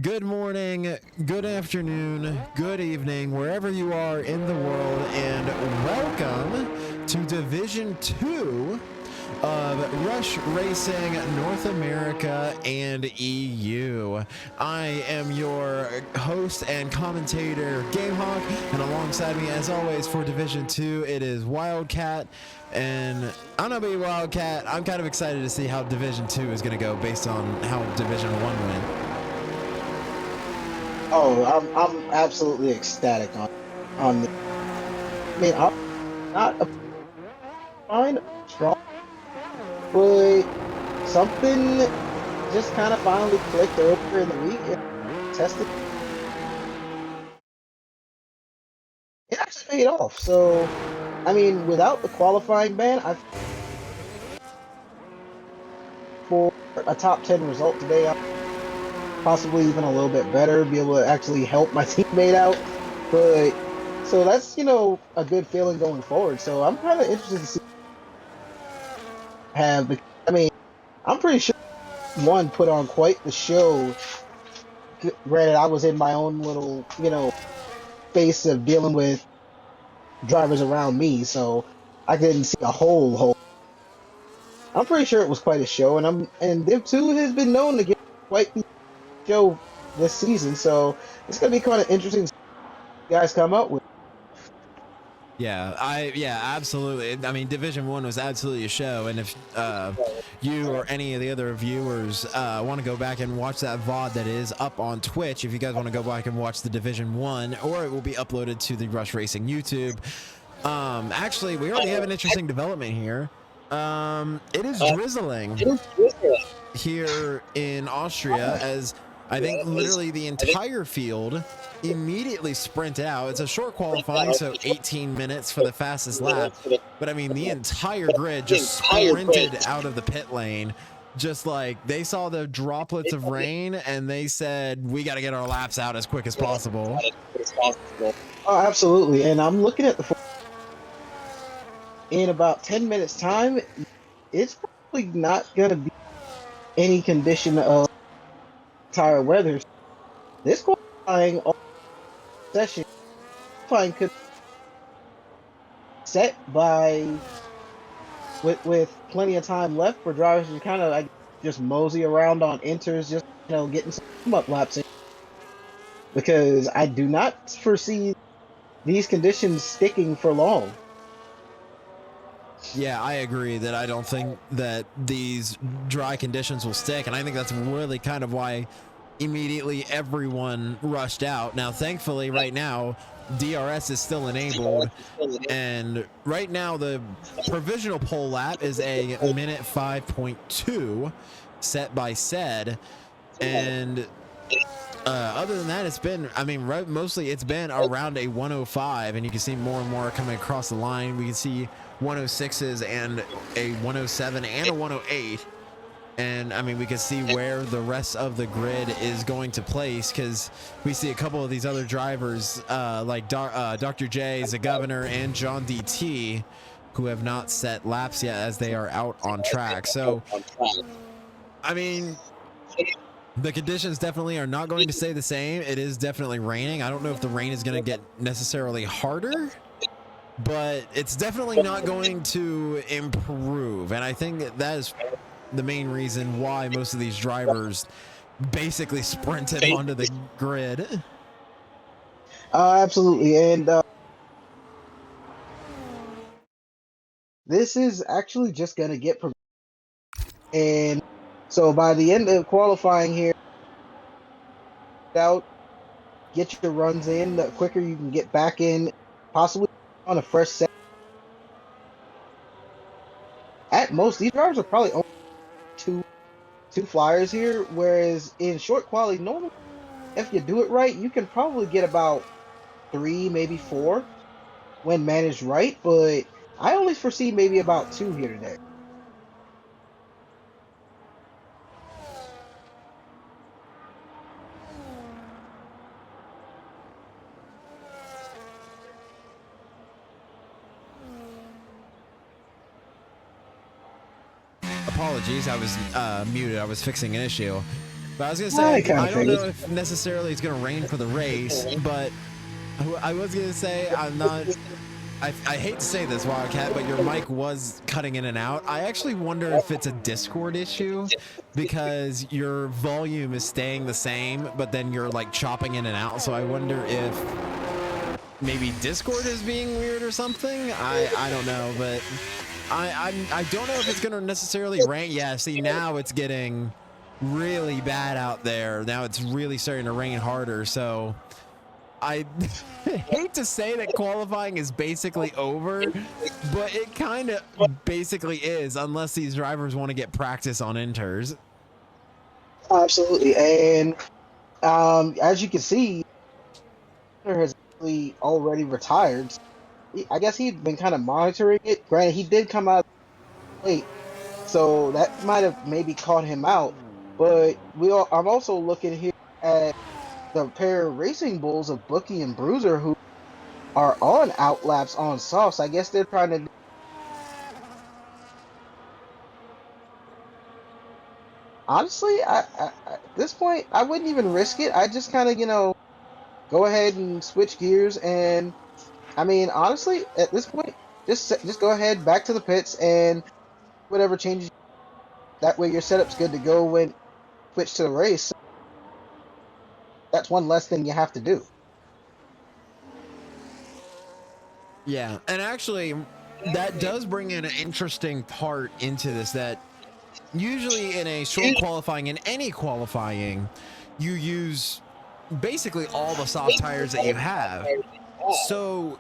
Good morning, good afternoon, good evening, wherever you are in the world, and welcome to Division 2 of Rush Racing North America and EU. I am your host and commentator, GameHawk, and alongside me, as always, for Division 2, it is Wildcat. And I'm not being Wildcat. I'm kind of excited to see how Division 2 is going to go based on how Division 1 went. Oh, I'm absolutely ecstatic on the. I mean, I'm not a fine strong, but something just kind of finally clicked earlier in the week and tested. It actually paid off. So, I mean, without the qualifying ban, I for a top 10 result today, possibly even a little bit better, be able to actually help my teammate out. But so that's a good feeling going forward. So I'm kind of interested to see have. I mean, I'm pretty sure one put on quite the show. Granted, I was in my own little, space of dealing with drivers around me, so I didn't see a whole. I'm pretty sure it was quite a show, and Div2 has been known to get quite the show this season, so it's gonna be kind of interesting to see what you guys come up with. Yeah, absolutely. I mean, Division 1 was absolutely a show, and if you or any of the other viewers want to go back and watch that VOD that is up on Twitch, if you guys want to go back and watch the Division 1, or it will be uploaded to the Rush Racing YouTube. Actually, we already have an interesting development here. It is drizzling here in Austria, as I think literally the entire field immediately sprint out. It's a short qualifying, so 18 minutes for the fastest lap. But I mean, the entire grid just sprinted out of the pit lane. Just like they saw the droplets of rain and they said, we got to get our laps out as quick as possible. Oh, absolutely. And I'm looking at in about 10 minutes time, it's probably not gonna be any condition of entire weather. This qualifying session qualifying could set by with plenty of time left for drivers to kind of just mosey around on inters, just getting some up laps in. Because I do not foresee these conditions sticking for long. Yeah, I agree that I don't think that these dry conditions will stick, and I think that's really kind of why immediately everyone rushed out. Now, thankfully, right now, DRS is still enabled, and right now the provisional pole lap is a minute 5.2 set by said, and other than that, it's been, I mean, mostly it's been around a 105, and you can see more and more coming across the line. We can see 106s and a 107 and a 108. And I mean, we can see where the rest of the grid is going to place, because we see a couple of these other drivers like Dr. J, the governor, and John DT, who have not set laps yet as they are out on track. So, I mean, the conditions definitely are not going to stay the same. It is definitely raining. I don't know if the rain is going to get necessarily harder, but it's definitely not going to improve. And I think that is the main reason why most of these drivers basically sprinted onto the grid. Absolutely, and this is actually just going to get and so by the end of qualifying here, out, get your runs in. The quicker you can get back in, possibly on a fresh set. At most, these drivers are probably only two flyers here, whereas in short quality, normally if you do it right, you can probably get about 3, maybe 4 when managed right. But I only foresee maybe about 2 here today. Apologies, I was muted. I was fixing an issue. But I was gonna I say, kind I of don't know figured. if necessarily it's gonna rain for the race, but I was gonna say I'm not. I hate to say this, Wildcat, but your mic was cutting in and out. I actually wonder if it's a Discord issue because your volume is staying the same, but then you're like chopping in and out. So I wonder if maybe Discord is being weird or something. I don't know, but I don't know if it's gonna necessarily rain. Yeah, see, now it's getting really bad out there. Now it's really starting to rain harder. So I hate to say that qualifying is basically over, but it kind of basically is, unless these drivers want to get practice on inters. Absolutely. And as you can see, Hunter has actually already retired. I guess he'd been kind of monitoring it. Granted, he did come out late, so that might have maybe caught him out. But I'm also looking here at the pair of racing bulls of Bookie and Bruiser who are on outlaps on softs. I guess they're trying to. Honestly, at this point, I wouldn't even risk it. I just kind of, go ahead and switch gears. And I mean, honestly, at this point, just go ahead back to the pits and whatever changes. That way, your setup's good to go when switch to the race. That's one less thing you have to do. Yeah, and actually, that does bring in an interesting part into this that usually in a short qualifying, in any qualifying, you use basically all the soft tires that you have. So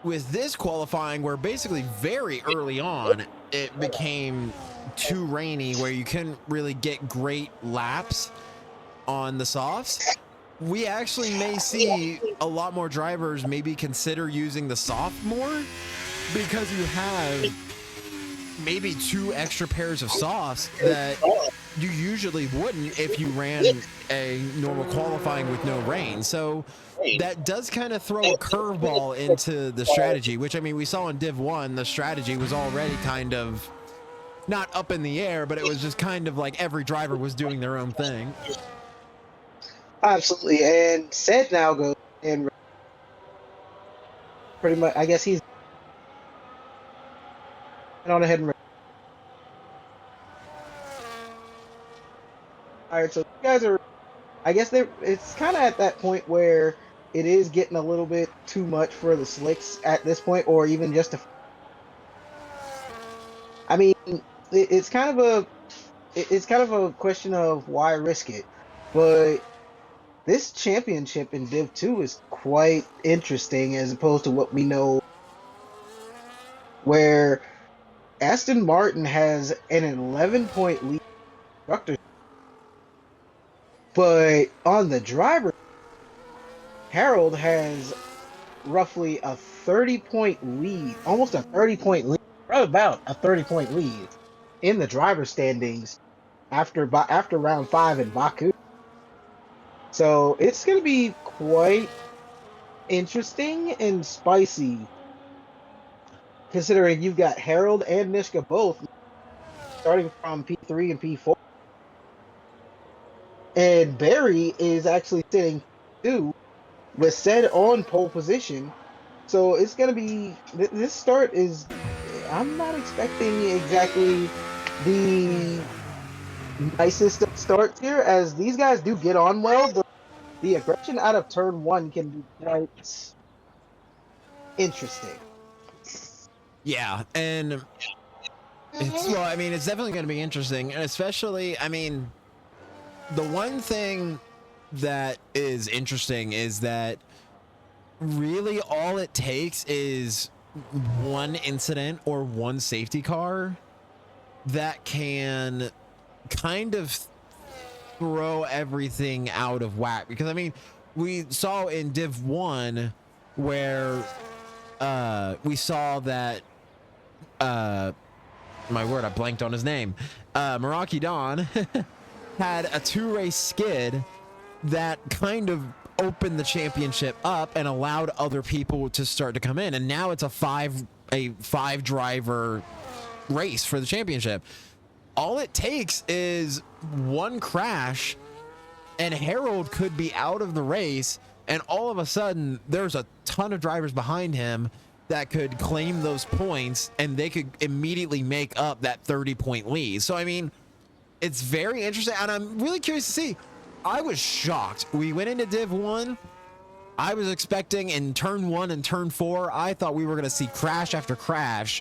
with this qualifying, where basically very early on it became too rainy where you couldn't really get great laps on the softs, we actually may see a lot more drivers maybe consider using the soft more, because you have maybe 2 extra pairs of softs that you usually wouldn't if you ran a normal qualifying with no rain. So that does kind of throw a curveball into the strategy, which, I mean, we saw in Div1, the strategy was already kind of not up in the air, but it was just kind of like every driver was doing their own thing. Absolutely. And said now goes and pretty much. I guess he's on ahead and retired. So you guys are. I guess they. It's kind of at that point where it is getting a little bit too much for the slicks at this point, or even just a. I mean, it's kind of it's kind of a question of why risk it, but this championship in Div2 is quite interesting as opposed to what we know, where Aston Martin has an 11-point lead constructors, but on the driver, Harold has roughly a 30-point lead, almost a 30-point lead, right about a 30-point lead in the driver standings after round 5 in Baku. So it's going to be quite interesting and spicy, considering you've got Harold and Nishka both starting from P3 and P4. And Barry is actually sitting 2 with said on pole position. So it's going to be, this start is, I'm not expecting exactly the nicest of starts here, as these guys do get on well, but the aggression out of turn 1 can be quite interesting. Yeah, and well, I mean, it's definitely going to be interesting, and especially, I mean, the one thing that is interesting is that really all it takes is one incident or one safety car that can kind of throw everything out of whack. Because, I mean, we saw in Div 1 where we saw that my word, I blanked on his name. Meraki Don had a 2-race skid that kind of opened the championship up and allowed other people to start to come in. And now it's a five driver race for the championship. All it takes is one crash and Harold could be out of the race, and all of a sudden there's a ton of drivers behind him that could claim those points, and they could immediately make up that 30-point lead. So I mean, it's very interesting, and I'm really curious to see. I was shocked. We went into Div 1. I was expecting in turn 1 and turn 4, I thought we were going to see crash after crash.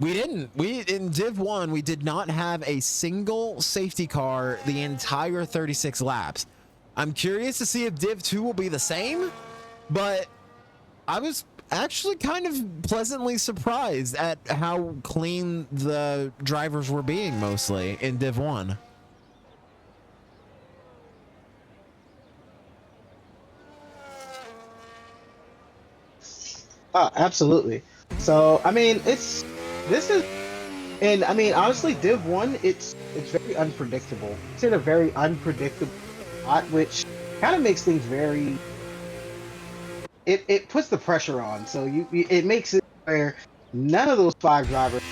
We didn't. In Div 1, we did not have a single safety car the entire 36 laps. I'm curious to see if Div 2 will be the same, but I was actually kind of pleasantly surprised at how clean the drivers were being mostly in Div 1. Absolutely. So I mean, and I mean honestly, Div 1, it's very unpredictable. It's in a very unpredictable spot, which kind of makes things very. It puts the pressure on, so it makes it where none of those 5 drivers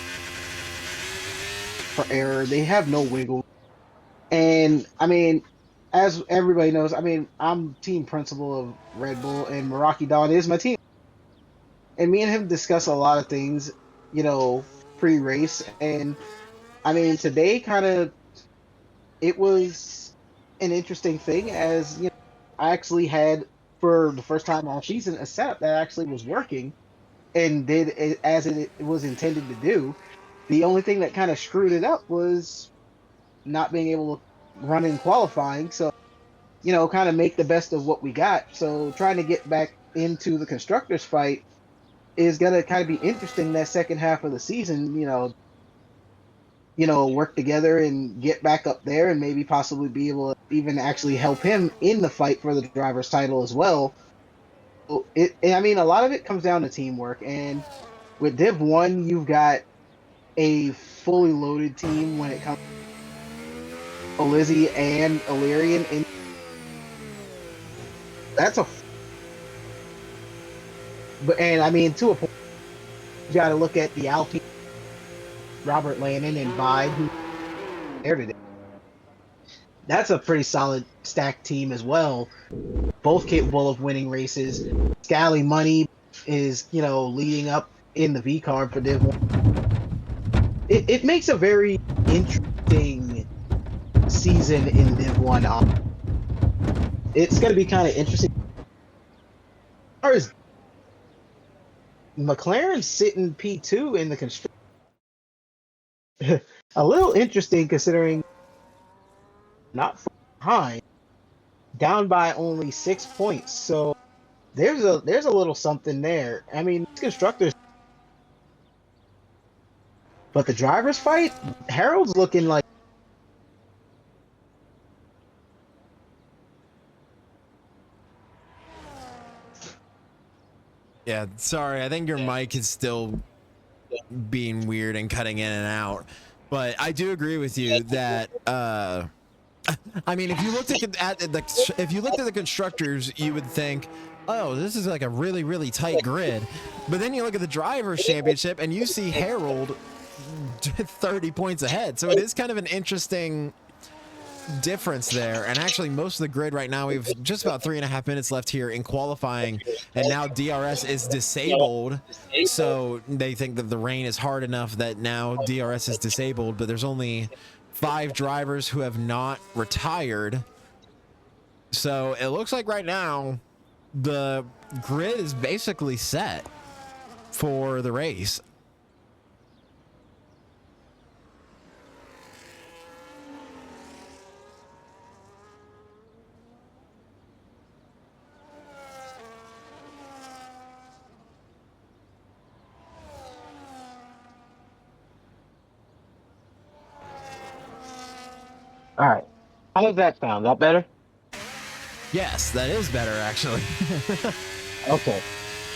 for error. They have no wiggle. And I mean, as everybody knows, I mean, I'm team principal of Red Bull, and Meraki Dawn is my team. And me and him discuss a lot of things, pre-race. And I mean, today it was an interesting thing, as I actually had, for the first time all season, a setup that actually was working and did it as it was intended to do. The only thing that kind of screwed it up was not being able to run in qualifying. So, kind of make the best of what we got. So trying to get back into the constructors fight is gonna kind of be interesting that second half of the season. Work together and get back up there, and maybe possibly be able to even actually help him in the fight for the driver's title as well. I mean, a lot of it comes down to teamwork, and with Div 1, you've got a fully loaded team when it comes to Lizzie and Illyrian, and and I mean, to a point, you got to look at the Alpine, Robert Lannon and Vibe, who are there today. That's a pretty solid stacked team as well, both capable of winning races. Scally Money is, leading up in the V card for Div 1. It makes a very interesting season in Div 1. It's going to be kind of interesting. As far as McLaren sitting P2 in the construction, a little interesting considering not far behind, down by only 6 points. So there's a little something there. I mean, constructors, but the drivers fight, Harold's looking like. Yeah, sorry. I think your mic is still being weird and cutting in and out. But I do agree with you that I mean, if you looked at the constructors, you would think, oh, this is like a really, really tight grid. But then you look at the drivers' championship and you see Harold 30 points ahead. So it is kind of an interesting difference there. And actually, most of the grid right now, we've just about 3.5 minutes left here in qualifying, and now DRS is disabled. So they think that the rain is hard enough that now DRS is disabled, but there's only 5 drivers who have not retired. So it looks like right now the grid is basically set for the race. All right, how does that sound? That better? Yes, that is better actually. Okay.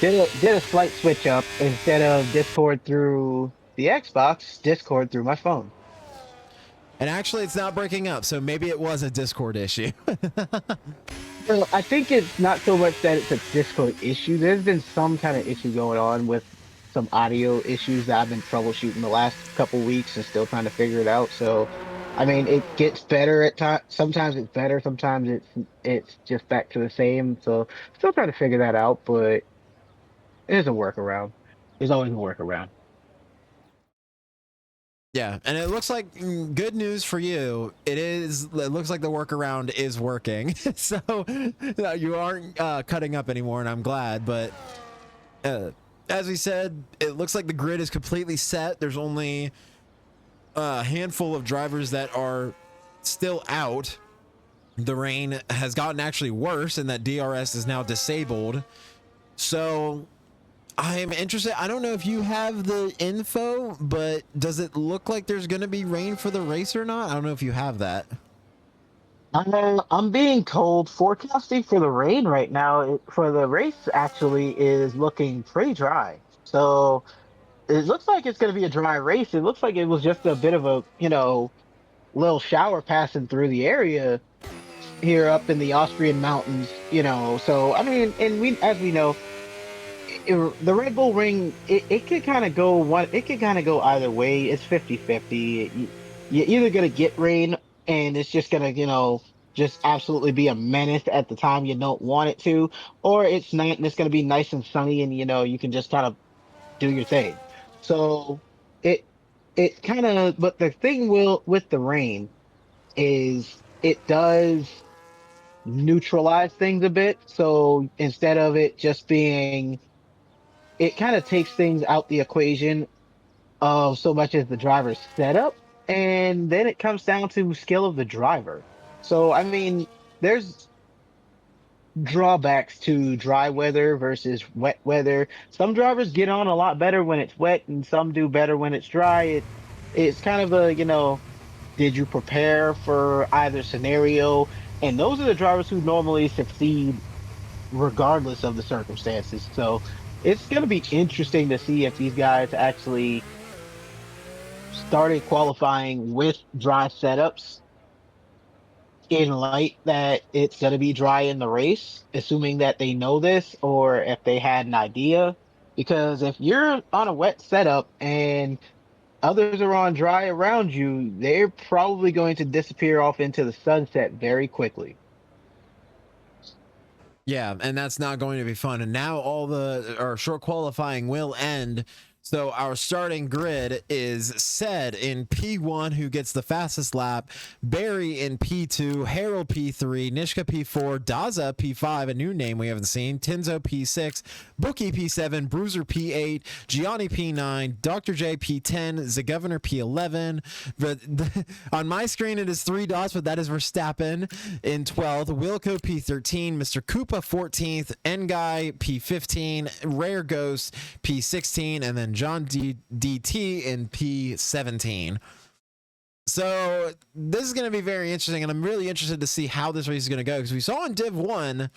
Did a slight switch up. Instead of Discord through the Xbox, Discord through my phone. And actually, it's not breaking up, so maybe it was a Discord issue. Well, I think it's not so much that it's a Discord issue. There's been some kind of issue going on with some audio issues that I've been troubleshooting the last couple weeks and still trying to figure it out. So I mean, it gets better at times. Sometimes it's better. Sometimes it's just back to the same. So still trying to figure that out, but there's a workaround. There's always a workaround. Yeah, and it looks like good news for you. It is. It looks like the workaround is working, so you aren't cutting up anymore, and I'm glad. But uh, as we said, it looks like the grid is completely set. There's only a handful of drivers that are still out. The rain has gotten actually worse, and that DRS is now disabled. So I'm interested. I don't know if you have the info, but does it look like there's going to be rain for the race or not? I don't know if you have that. I'm being told forecasting for the rain right now for the race actually is looking pretty dry. So it looks like it's going to be a dry race. It looks like it was just a bit of a, little shower passing through the area here up in the Austrian mountains. So I mean, and as we know, the Red Bull Ring, it could kind of go it could kind of go either way. It's 50-50. You're either gonna get rain and it's just gonna, just absolutely be a menace at the time you don't want it to, or it's not and it's gonna be nice and sunny and you can just kind of do your thing. So it it kind of, but the thing will with the rain is it does neutralize things a bit. So instead of it just being, it kind of takes things out the equation of so much as the driver's setup, and then it comes down to skill of the driver. So I mean, there's drawbacks to dry weather versus wet weather. Some drivers get on a lot better when it's wet, and some do better when it's dry. It's kind of a, did you prepare for either scenario? And those are the drivers who normally succeed regardless of the circumstances. So it's going to be interesting to see if these guys actually started qualifying with dry setups in light that it's going to be dry in the race, assuming that they know this or if they had an idea. Because if you're on a wet setup and others are on dry around you, they're probably going to disappear off into the sunset very quickly. Yeah, and that's not going to be fun. And now all the our short qualifying will end. So our starting grid is Said in P1, who gets the fastest lap, Barry in P2, Harold P3, Nishka P4, Daza P5, a new name we haven't seen, Tinzo P6, Bookie P7, Bruiser P8, Gianni P9, Dr. J P10, the Governor P11. But on my screen it is 3 dots, but that is Verstappen in 12th, Wilco P13, Mr. Koopa 14th, Ngai P15, Rare Ghost P16, and then John DT in P17. So this is going to be very interesting, and I'm really interested to see how this race is going to go, because we saw in Div 1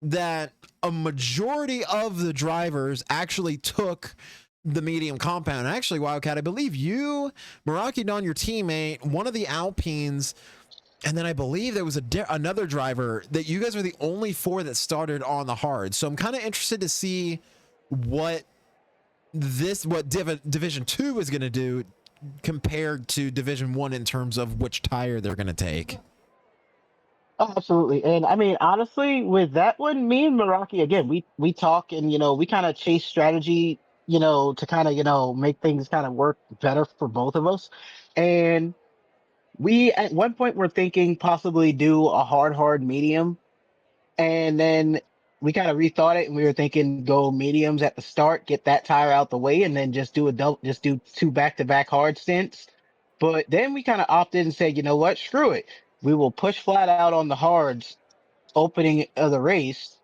that a majority of the drivers actually took the medium compound. Actually, Wildcat, I believe you, Meraki Don, your teammate, one of the Alpines, and then I believe there was another driver, that you guys were the only 4 that started on the hard. So I'm kind of interested to see what Division 2 is going to do compared to Division 1 in terms of which tire they're going to take. Oh, absolutely. And I mean, honestly, with that one, me and Meraki, again, we talk and, we kind of chase strategy, to kind of, make things kind of work better for both of us. And we, at one point, were thinking possibly do a hard medium. And then we kind of rethought it and we were thinking go mediums at the start, get that tire out the way, and then just do 2 back-to-back hard stints. But then we kind of opted and said, you know what, screw it. We will push flat out on the hards opening of the race,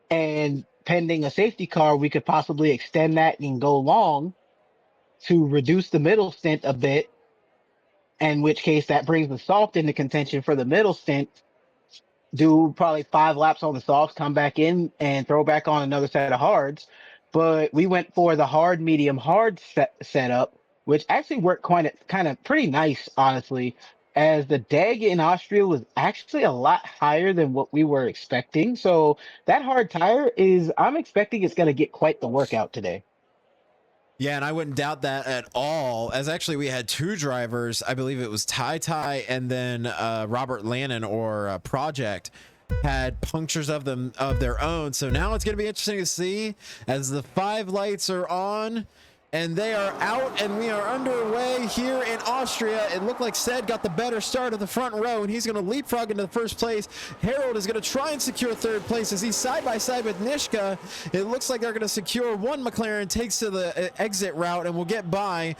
and pending a safety car, we could possibly extend that and go long to reduce the middle stint a bit, in which case that brings the soft into contention for the middle stint, do probably 5 laps on the softs, come back in and throw back on another set of hards. But we went for the hard, medium, hard setup, which actually worked quite kind of pretty nice, honestly, as the DEG in Austria was actually a lot higher than what we were expecting. So that hard tire I'm expecting it's going to get quite the workout today. Yeah, and I wouldn't doubt that at all. As actually, we had two drivers. I believe it was Tai and then Robert Lannon or Project had punctures of them of their own. So now it's going to be interesting to see as the 5 lights are on and they are out and we are underway here in Austria. It looked like Sed got the better start of the front row and he's going to leapfrog into the first place. Harold is going to try and secure third place as he's side by side with Nishka. It looks like they're going to secure one. Mclaren takes to the exit route and will get by.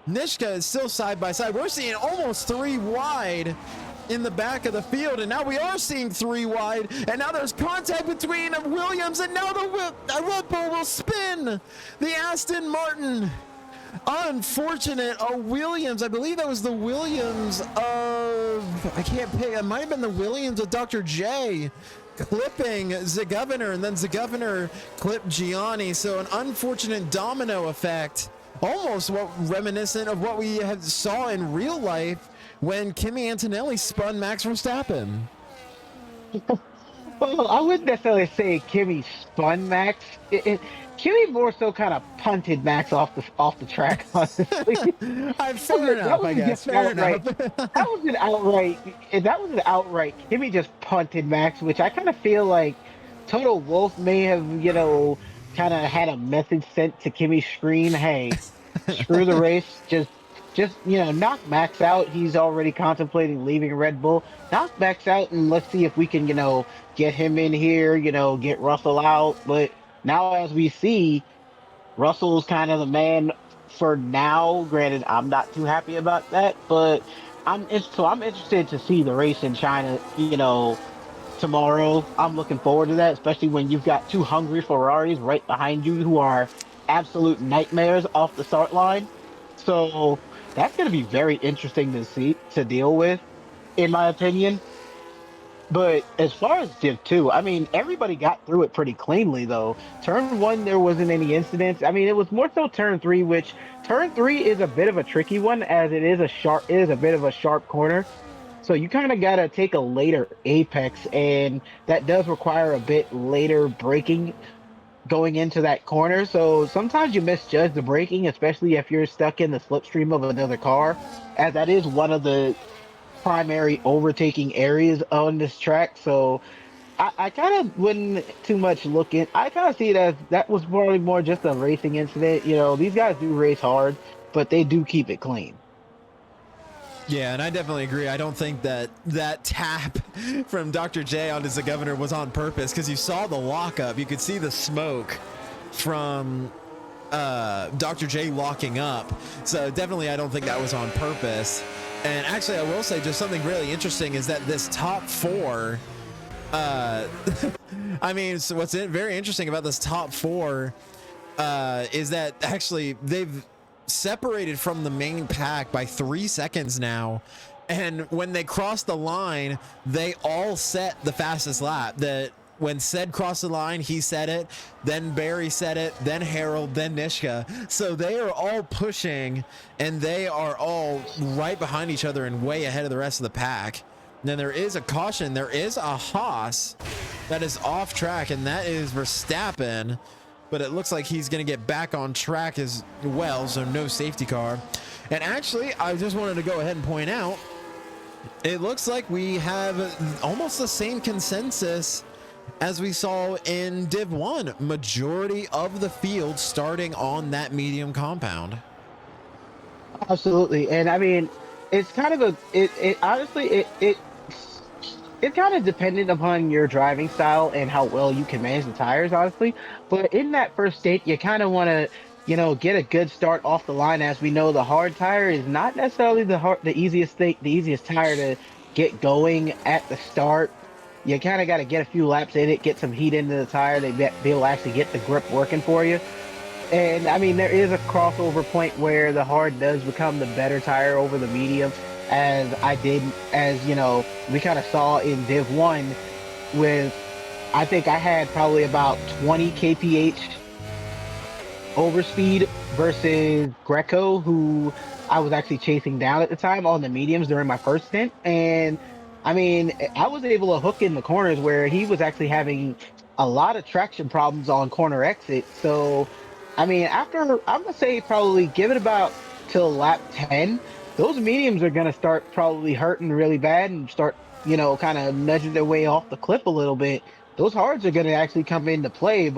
Nishka is still side by side. We're seeing almost 3 wide in the back of the field, and now we are seeing 3 wide, and now there's contact between Williams, and now the Red Bull will spin the Aston Martin. Unfortunate. Williams, I believe that was the Williams of, I can't pick, it might have been the Williams of Dr. J clipping the governor, and then the governor clipped Gianni. So an unfortunate domino effect, almost reminiscent of what we saw in real life when Kimi Antonelli spun Max Verstappen. Well, I wouldn't necessarily say Kimi spun Max. Kimi more so kind of punted Max off the track. Honestly, fair enough. I guess fair enough. That was an outright. That was an outright. Kimi just punted Max, which I kind of feel like Toto Wolff may have, kind of had a message sent to Kimi's screen. Hey, screw the race. Just knock Max out. He's already contemplating leaving Red Bull. Knock Max out, and let's see if we can, get him in here. Get Russell out. But now, as we see, Russell's kind of the man for now. Granted, I'm not too happy about that, but I'm interested to see the race in China. Tomorrow. I'm looking forward to that, especially when you've got 2 hungry Ferraris right behind you who are absolute nightmares off the start line. So that's going to be very interesting to deal with, in my opinion. But as far as Div2, I mean, everybody got through it pretty cleanly, though. Turn 1, there wasn't any incidents. I mean, it was more so turn 3, which turn 3 is a bit of a tricky one, as it is a bit of a sharp corner. So you kind of got to take a later apex, and that does require a bit later braking going into that corner. So sometimes you misjudge the braking, especially if you're stuck in the slipstream of another car, as that is one of the primary overtaking areas on this track. So I kind of wouldn't too much look in. I kind of see it as that was probably more just a racing incident. These guys do race hard, but they do keep it clean. Yeah, and I definitely agree. I don't think that tap from Dr. J onto the governor was on purpose, because you saw the lockup. You could see the smoke from Dr. J locking up. So definitely I don't think that was on purpose. And actually, I will say just something really interesting is that this top 4, I mean, so what's very interesting about this top 4 is that actually they've separated from the main pack by 3 seconds now, and when they cross the line, they all set the fastest lap. That when Sed crossed the line, he said it, then Barry said it, then Harold, then Nishka. So they are all pushing, and they are all right behind each other and way ahead of the rest of the pack. And then there is a caution. There is a Haas that is off track, and that is Verstappen. But it looks like he's going to get back on track as well, so no safety car. And actually, I just wanted to go ahead and point out, it looks like we have almost the same consensus as we saw in Div 1. Majority of the field starting on that medium compound. Absolutely. And I mean, it's kind of honestly, it's kind of dependent upon your driving style and how well you can manage the tires, honestly. But in that first state, you kind of want to, get a good start off the line. As we know, the hard tire is not necessarily the easiest tire to get going at the start. You kind of got to get a few laps in it, get some heat into the tire to be able to actually get the grip working for you. And I mean, there is a crossover point where the hard does become the better tire over the medium. As we kind of saw in Div 1 with, I think I had probably about 20 kph overspeed versus Greco, who I was actually chasing down at the time on the mediums during my first stint. And I mean, I was able to hook in the corners where he was actually having a lot of traction problems on corner exit. So I mean, after I'm gonna say probably give it about till lap 10, those mediums are gonna start probably hurting really bad and start, kind of nudging their way off the cliff a little bit. Those hards are gonna actually come into play,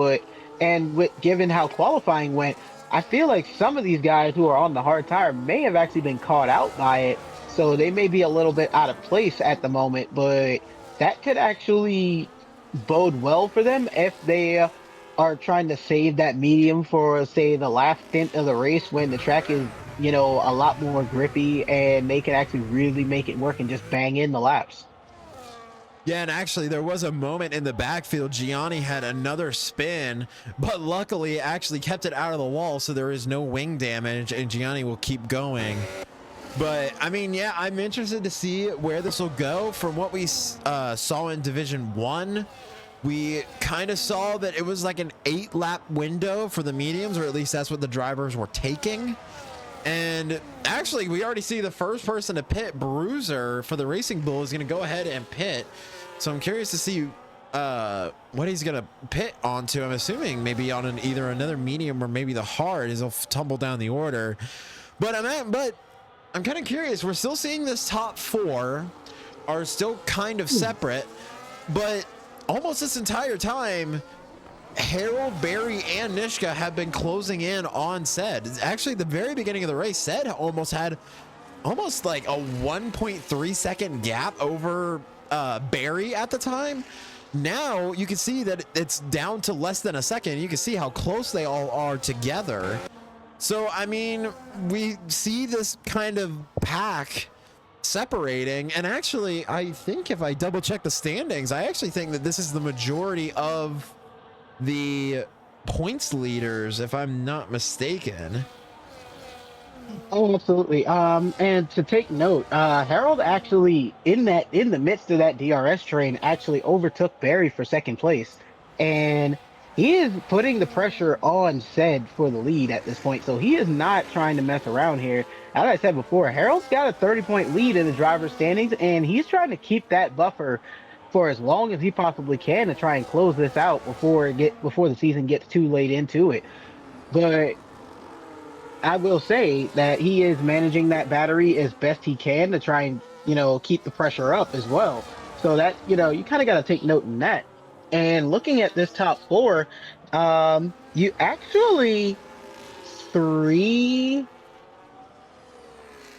and with given how qualifying went, I feel like some of these guys who are on the hard tire may have actually been caught out by it, so they may be a little bit out of place at the moment, but that could actually bode well for them if they are trying to save that medium for, say, the last stint of the race when the track is, a lot more grippy and they can actually really make it work and just bang in the laps. Yeah, and actually, there was a moment in the backfield. Gianni had another spin, but luckily, actually kept it out of the wall, so there is no wing damage, and Gianni will keep going. But I mean, yeah, I'm interested to see where this will go. From what we saw in Division 1, we kind of saw that it was like an 8-lap window for the mediums, or at least that's what the drivers were taking. And actually, we already see the first person to pit, Bruiser, for the Racing Bull, is going to go ahead and pit. So I'm curious to see what he's going to pit onto. I'm assuming maybe on either another medium or maybe the hard, as he'll tumble down the order. But I'm kind of curious. We're still seeing this top 4 are still kind of separate, but almost this entire time, Harold, Barry, and Nishka have been closing in on Said. Actually, at the very beginning of the race, Said had almost like a 1.3 second gap over Barry at the time. Now you can see that it's down to less than a second. You can see how close they all are together. So, I mean, we see this kind of pack separating, and actually, I think if I double check the standings, I actually think that this is the majority of the points leaders, if I'm not mistaken. Oh, absolutely. And to take note, Harold actually in the midst of that DRS train actually overtook Barry for second place, and he is putting the pressure on Said for the lead at this point. So he is not trying to mess around here. As I said before, Harold's got a 30-point lead in the driver's standings, and he's trying to keep that buffer for as long as he possibly can to try and close this out before the season gets too late into it. But I will say that he is managing that battery as best he can to try and, keep the pressure up as well. So that, you kind of got to take note in that. And looking at this top 4, you actually three,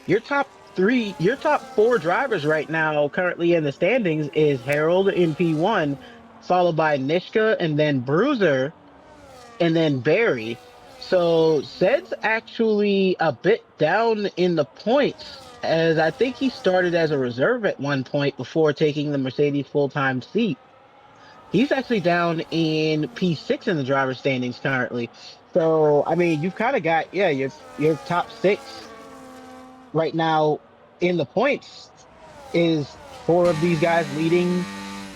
your top 4 drivers right now currently in the standings is Harold in P1, followed by Nishka and then Bruiser and then Barry. So Zed's actually a bit down in the points, as I think he started as a reserve at one point before taking the Mercedes full-time seat. He's actually down in P6 in the driver's standings currently. So I mean, you've kind of got your top 6 right now in the points is 4 of these guys leading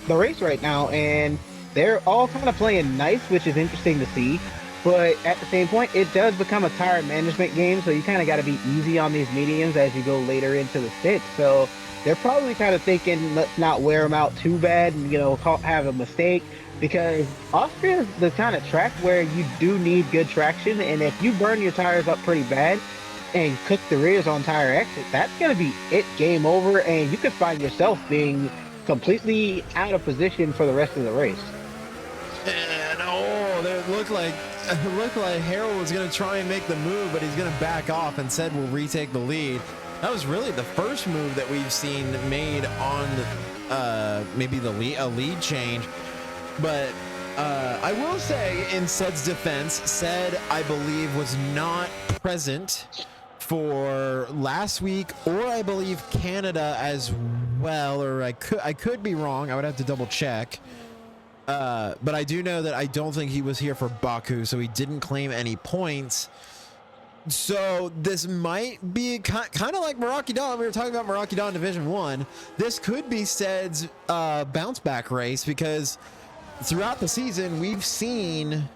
the race right now, and they're all kind of playing nice, which is interesting to see. But at the same point, it does become a tire management game, so you kind of got to be easy on these mediums as you go later into the stint. So they're probably kind of thinking, let's not wear them out too bad and have a mistake, because Austria is the kind of track where you do need good traction, and if you burn your tires up pretty bad and cook the rears on tire exit, that's going to be it, game over, and you could find yourself being completely out of position for the rest of the race. And it looked like Harold was going to try and make the move, but he's going to back off and said we'll retake the lead. That was really the first move that we've seen made on maybe a lead change. But I will say, in Sed's defense, Sed, I believe, was not present for last week, or I believe Canada as well, or I could be wrong. I would have to double check. But I do know that I don't think he was here for Baku, so he didn't claim any points. So this might be kind of like Meraki Dawn. We were talking about Meraki Dawn Division 1. This could be Sed's bounce back race, because throughout the season we've seen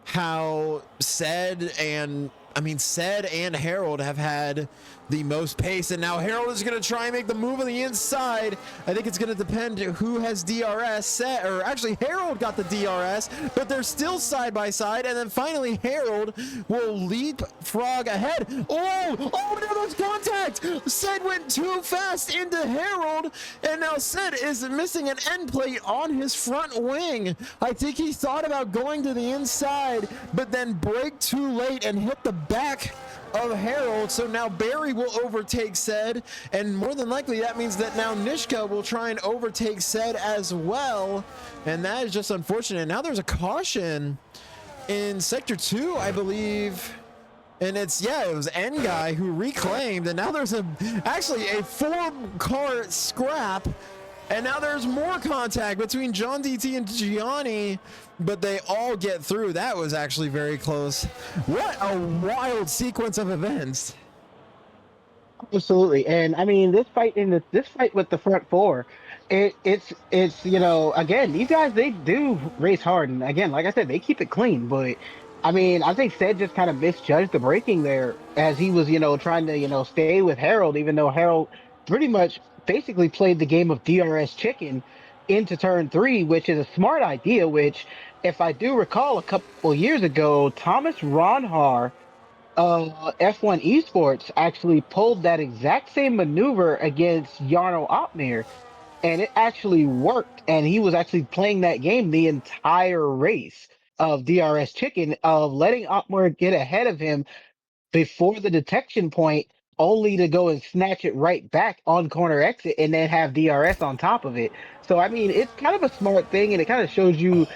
how Sed and I mean, Ced and Harold have had the most pace, and now Harold is going to try and make the move on the inside. I think it's going to depend who has DRS. Ced, or actually Harold got the DRS, but they're still side by side, and then finally Harold will leapfrog ahead. Oh, no, there's contact. Ced went too fast into Harold, and now Ced is missing an end plate on his front wing. I think he thought about going to the inside, but then braked too late and hit the back of Harold. So now Barry will overtake Ced, and more than likely that means that now Nishka will try and overtake Ced as well, and that is just unfortunate. Now there's a caution in sector 2, I believe, and it was N guy who reclaimed, and now there's actually a 4-car scrap. And now there's more contact between John DT and Gianni, but they all get through. That was actually very close. What a wild sequence of events. Absolutely, and I mean this fight with the front four, it's again, these guys, they do race hard, and again, like I said, they keep it clean. But I mean, I think Ced just kind of misjudged the braking there as he was trying to stay with Harold, even though Harold pretty much basically played the game of DRS chicken into turn three, which is a smart idea. Which, if I do recall, a couple years ago, Thomas Ronhar, F1 Esports, actually pulled that exact same maneuver against Jarno Opmeer, and it actually worked. And he was actually playing that game the entire race of DRS Chicken, of letting Opmeer get ahead of him before the detection point, only to go and snatch it right back on corner exit and then have DRS on top of it. So, I mean, it's kind of a smart thing, and it kind of shows you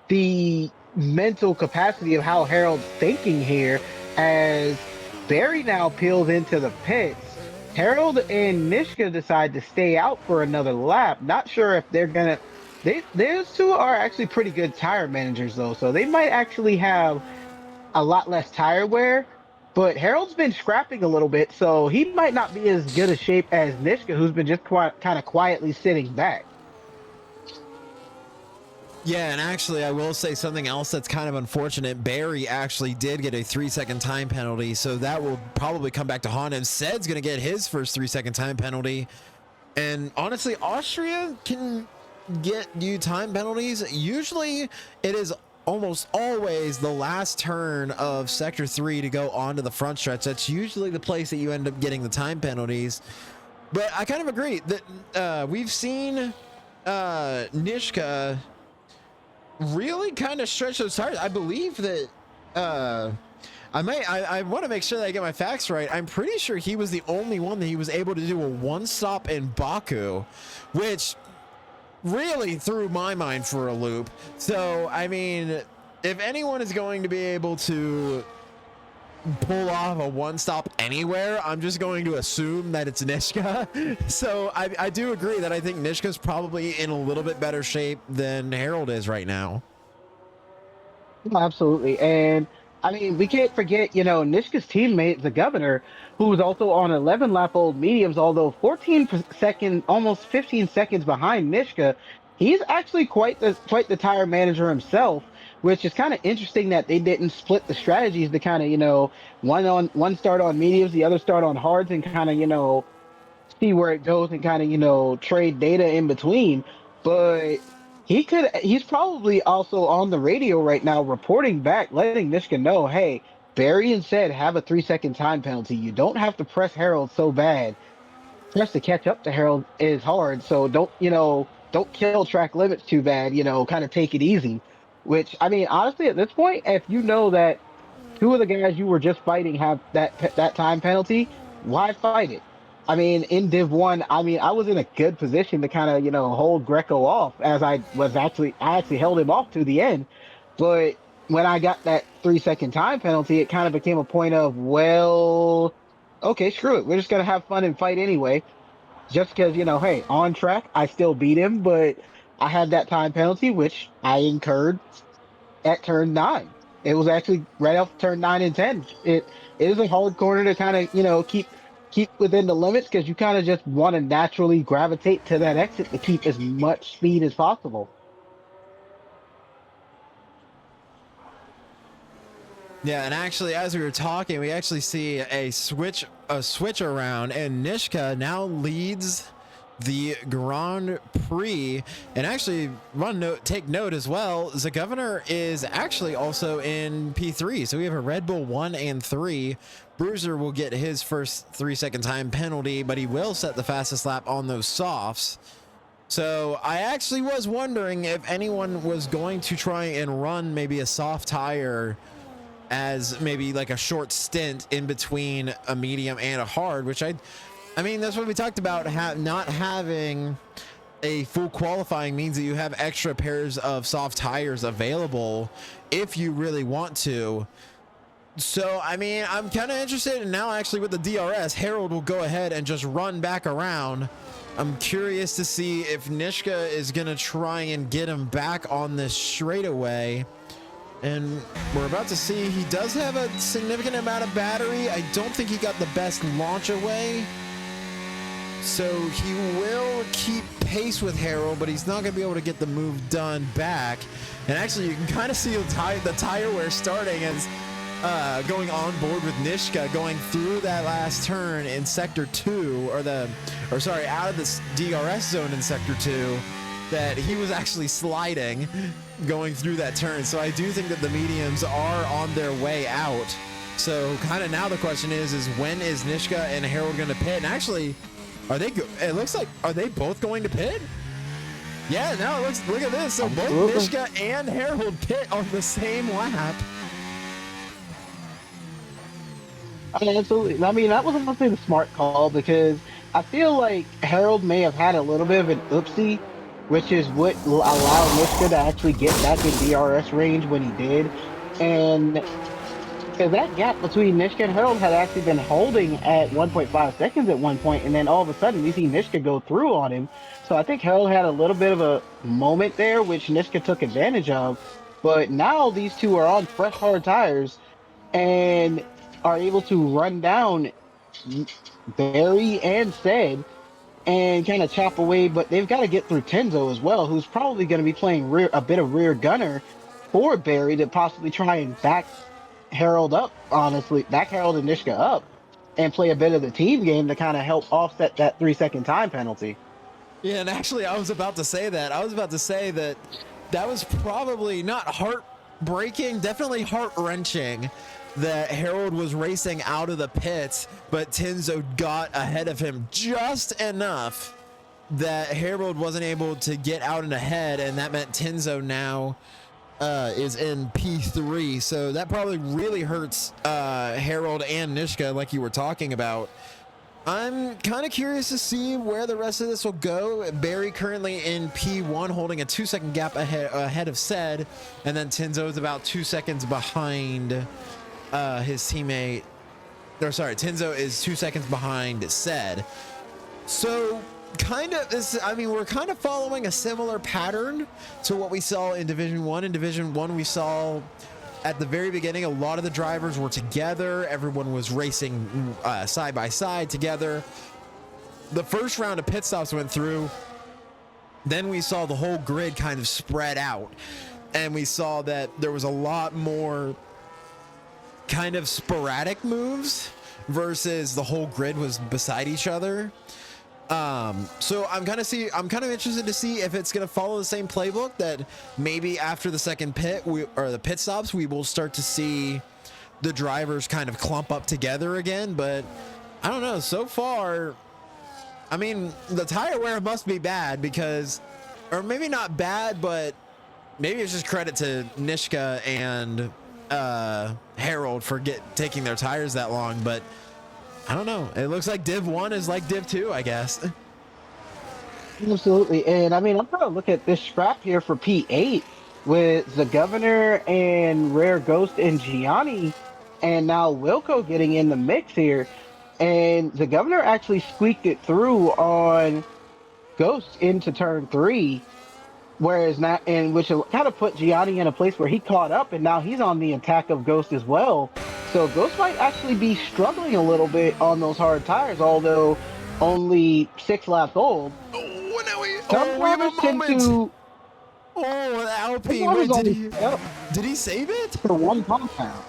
the mental capacity of how Harold's thinking here, as Barry now peels into the pits. Harold and Nishka decide to stay out for another lap. Not sure if they're gonna. Those two are actually pretty good tire managers, though, so they might actually have a lot less tire wear. But Harold's been scrapping a little bit, so he might not be as good a shape as Nishka, who's been just kind of quietly sitting back. Yeah, and actually, I will say something else that's kind of unfortunate. Barry actually did get a 3-second time penalty, so that will probably come back to haunt him. Ced's going to get his first 3-second time penalty. And honestly, Austria can get you time penalties. Usually, it is almost always the last turn of Sector 3 to go onto the front stretch. That's usually the place that you end up getting the time penalties. But I kind of agree that we've seen Nishka really kind of stretch those tires. I believe that I want to make sure that I get my facts right. I'm pretty sure he was the only one that he was able to do a one stop in Baku, which really threw my mind for a loop. So I mean, if anyone is going to be able to pull off a one stop anywhere, I'm just going to assume that it's Nishka. So I do agree that I think Nishka's probably in a little bit better shape than Harold is right now. Absolutely. And I mean, we can't forget, Nishka's teammate, the governor, who was also on 11 lap old mediums, although 14 seconds, almost 15 seconds behind Nishka. He's actually quite the tire manager himself, which is kind of interesting that they didn't split the strategies to kind of, one start on mediums, the other start on hards, and kind of, see where it goes and kind of trade data in between. But he's probably also on the radio right now reporting back, letting Nishka know, hey, Barry and Ced have a 3-second time penalty. You don't have to press Harold so bad. Press to catch up to Harold is hard, so don't kill track limits too bad. Kind of take it easy. Which, I mean, honestly, at this point, if you know that two of the guys you were just fighting have that time penalty, why fight it? I mean, in Div 1, I mean, I was in a good position to kind of, hold Greco off, as I actually held him off to the end. But when I got that 3-second time penalty, it kind of became a point of, well, okay, screw it. We're just gonna have fun and fight anyway. Just because, hey, on track, I still beat him, but I had that time penalty, which I incurred at turn 9. It was actually right off turn 9 and 10. It is a hard corner to kind of keep within the limits, because you kind of just want to naturally gravitate to that exit to keep as much speed as possible. Yeah, and actually, as we were talking, we actually see a switch around, and Nishka now leads the Grand Prix. And actually, take note as well, the governor is actually also in P3. So we have a Red Bull 1 and 3. Bruiser will get his first 3-second time penalty, but he will set the fastest lap on those softs. So I actually was wondering if anyone was going to try and run maybe a soft tire as maybe like a short stint in between a medium and a hard, which I mean, that's what we talked about. Not having a full qualifying means that you have extra pairs of soft tires available if you really want to. So, I mean, I'm kind of interested. And now actually with the DRS, Harold will go ahead and just run back around. I'm curious to see if Nishka is going to try and get him back on this straightaway. And we're about to see he does have a significant amount of battery. I don't think he got the best launch away. So he will keep pace with Harold, but he's not going to be able to get the move done back. And actually, you can kind of see the tire wear starting as going on board with Nishka, going through that last turn in Sector 2, out of this DRS zone in Sector 2, that he was actually sliding going through that turn. So I do think that the mediums are on their way out. So kind of now the question is when is Nishka and Harold going to pit? And actually, it looks like, are they both going to pit? Yeah, now look at this. So both Nishka and Harold pit on the same lap. Absolutely. I mean, that was honestly the smart call, because I feel like Harold may have had a little bit of an oopsie, which is what allowed Nishka to actually get back in DRS range when he did. And that gap between Nishka and Harold had actually been holding at 1.5 seconds at one point, and then all of a sudden we see Nishka go through on him. So I think Harold had a little bit of a moment there, which Nishka took advantage of. But now these two are on fresh hard tires and are able to run down Barry and Said and kind of chop away, but they've got to get through Tenzo as well, who's probably going to be playing a bit of rear gunner for Barry to possibly try and back Harold up, honestly, back Harold and Nishka up and play a bit of the team game to kind of help offset that 3-second time penalty. Yeah, and actually I was about to say that. I was about to say that was probably not heartbreaking, definitely heart-wrenching that Harold was racing out of the pits, but Tenzo got ahead of him just enough that Harold wasn't able to get out and ahead, and that meant Tenzo now is in P3. So that probably really hurts Harold and Nishka, like you were talking about. I'm kind of curious to see where the rest of this will go. Barry currently in P1, holding a 2-second gap ahead of Said, and then Tenzo is about 2 seconds behind his teammate. Tenzo is 2 seconds behind Said. So we're kind of following a similar pattern to what we saw in Division 1. In Division 1, we saw at the very beginning, a lot of the drivers were together. Everyone was racing side by side together. The first round of pit stops went through. Then we saw the whole grid kind of spread out. And we saw that there was a lot more kind of sporadic moves versus the whole grid was beside each other. So I'm kind of interested to see if it's going to follow the same playbook, that maybe after the second pit the pit stops, we will start to see the drivers kind of clump up together again. But I don't know. So far, I mean, the tire wear must be bad or maybe not bad, but maybe it's just credit to Nishka and Harold for taking their tires that long. But I don't know. It looks like Div 1 is like Div 2, I guess. Absolutely. And I mean, I'm trying to look at this scrap here for P8 with the Governor and Rare Ghost and Gianni, and now Wilco getting in the mix here. And the Governor actually squeaked it through on Ghost into turn 3, which kind of put Gianni in a place where he caught up, and now he's on the attack of Ghost as well. So Ghost might actually be struggling a little bit on those hard tires, although only 6 laps old. Oh, now we have a moment. Oh, Alpine. Wait, did he save it? For one compound.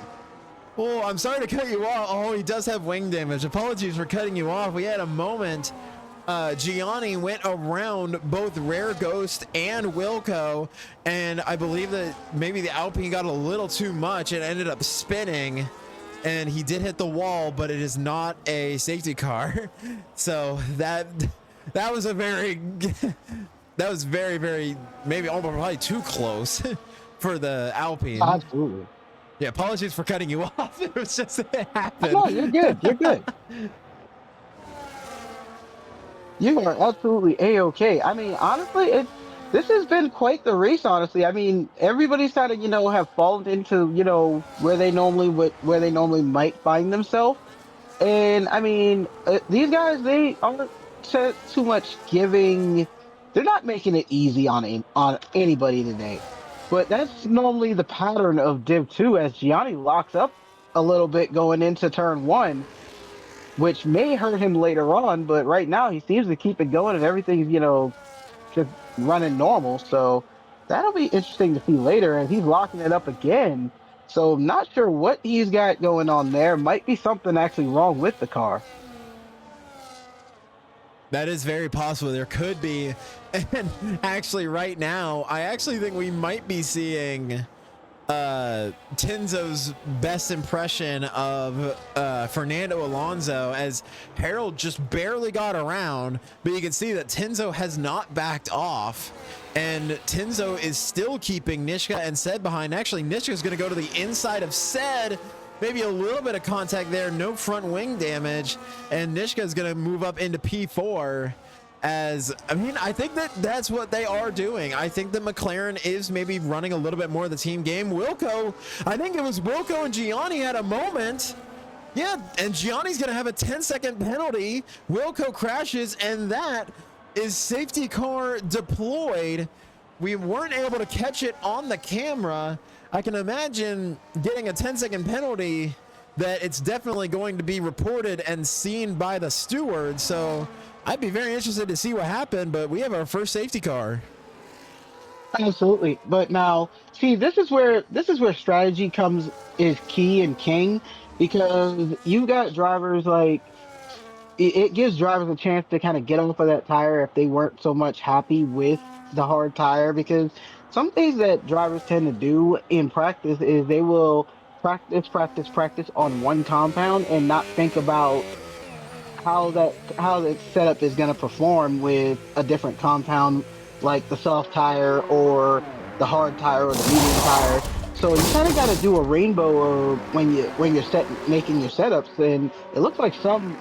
Well, I'm sorry to cut you off. Oh, he does have wing damage. Apologies for cutting you off. We had a moment. Gianni went around both Rare Ghost and Wilco, and I believe that maybe the Alpine got a little too much. It ended up spinning, and he did hit the wall, but it is not a safety car. So that was a very that was very maybe almost probably too close for the Alpine. Absolutely. Yeah, apologies for cutting you off. It was just it happened. No, you're good. You're good. You are absolutely a-okay. I mean, honestly, this has been quite the race. Honestly, I mean, everybody's kind of have fallen into where they normally might find themselves. And I mean, these guys, they aren't too much giving. They're not making it easy on anybody today. But that's normally the pattern of Div 2, as Gianni locks up a little bit going into turn 1, which may hurt him later on. But right now, he seems to keep it going, and everything's just running normal. So that'll be interesting to see later, and he's locking it up again. So not sure what he's got going on there. Might be something actually wrong with the car. That is very possible. There could be. And actually right now, I actually think we might be seeing Tenzo's best impression of Fernando Alonso, as Harold just barely got around, but you can see that Tenzo has not backed off, and Tenzo is still keeping Nishka and Sed behind. Actually, Nishka is going to go to the inside of Sed. Maybe a little bit of contact there, no front wing damage, and Nishka is going to move up into P4. As I mean, I think that's what they are doing. I think that McLaren is maybe running a little bit more of the team game. Wilco, I think it was Wilco and Gianni had a moment. Yeah, and Gianni's going to have a 10-second penalty. Wilco crashes, and that is safety car deployed. We weren't able to catch it on the camera. I can imagine getting a 10-second penalty that it's definitely going to be reported and seen by the steward. So I'd be very interested to see what happened, but we have our first safety car. Absolutely. But now, see, this is where strategy is key and king, because you got drivers like it gives drivers a chance to kind of get off of that tire if they weren't so much happy with the hard tire, because some things that drivers tend to do in practice is they will practice on one compound and not think about how the setup is going to perform with a different compound, like the soft tire or the hard tire or the medium tire. So you kind of got to do a rainbow of when you're making your setups. And it looks like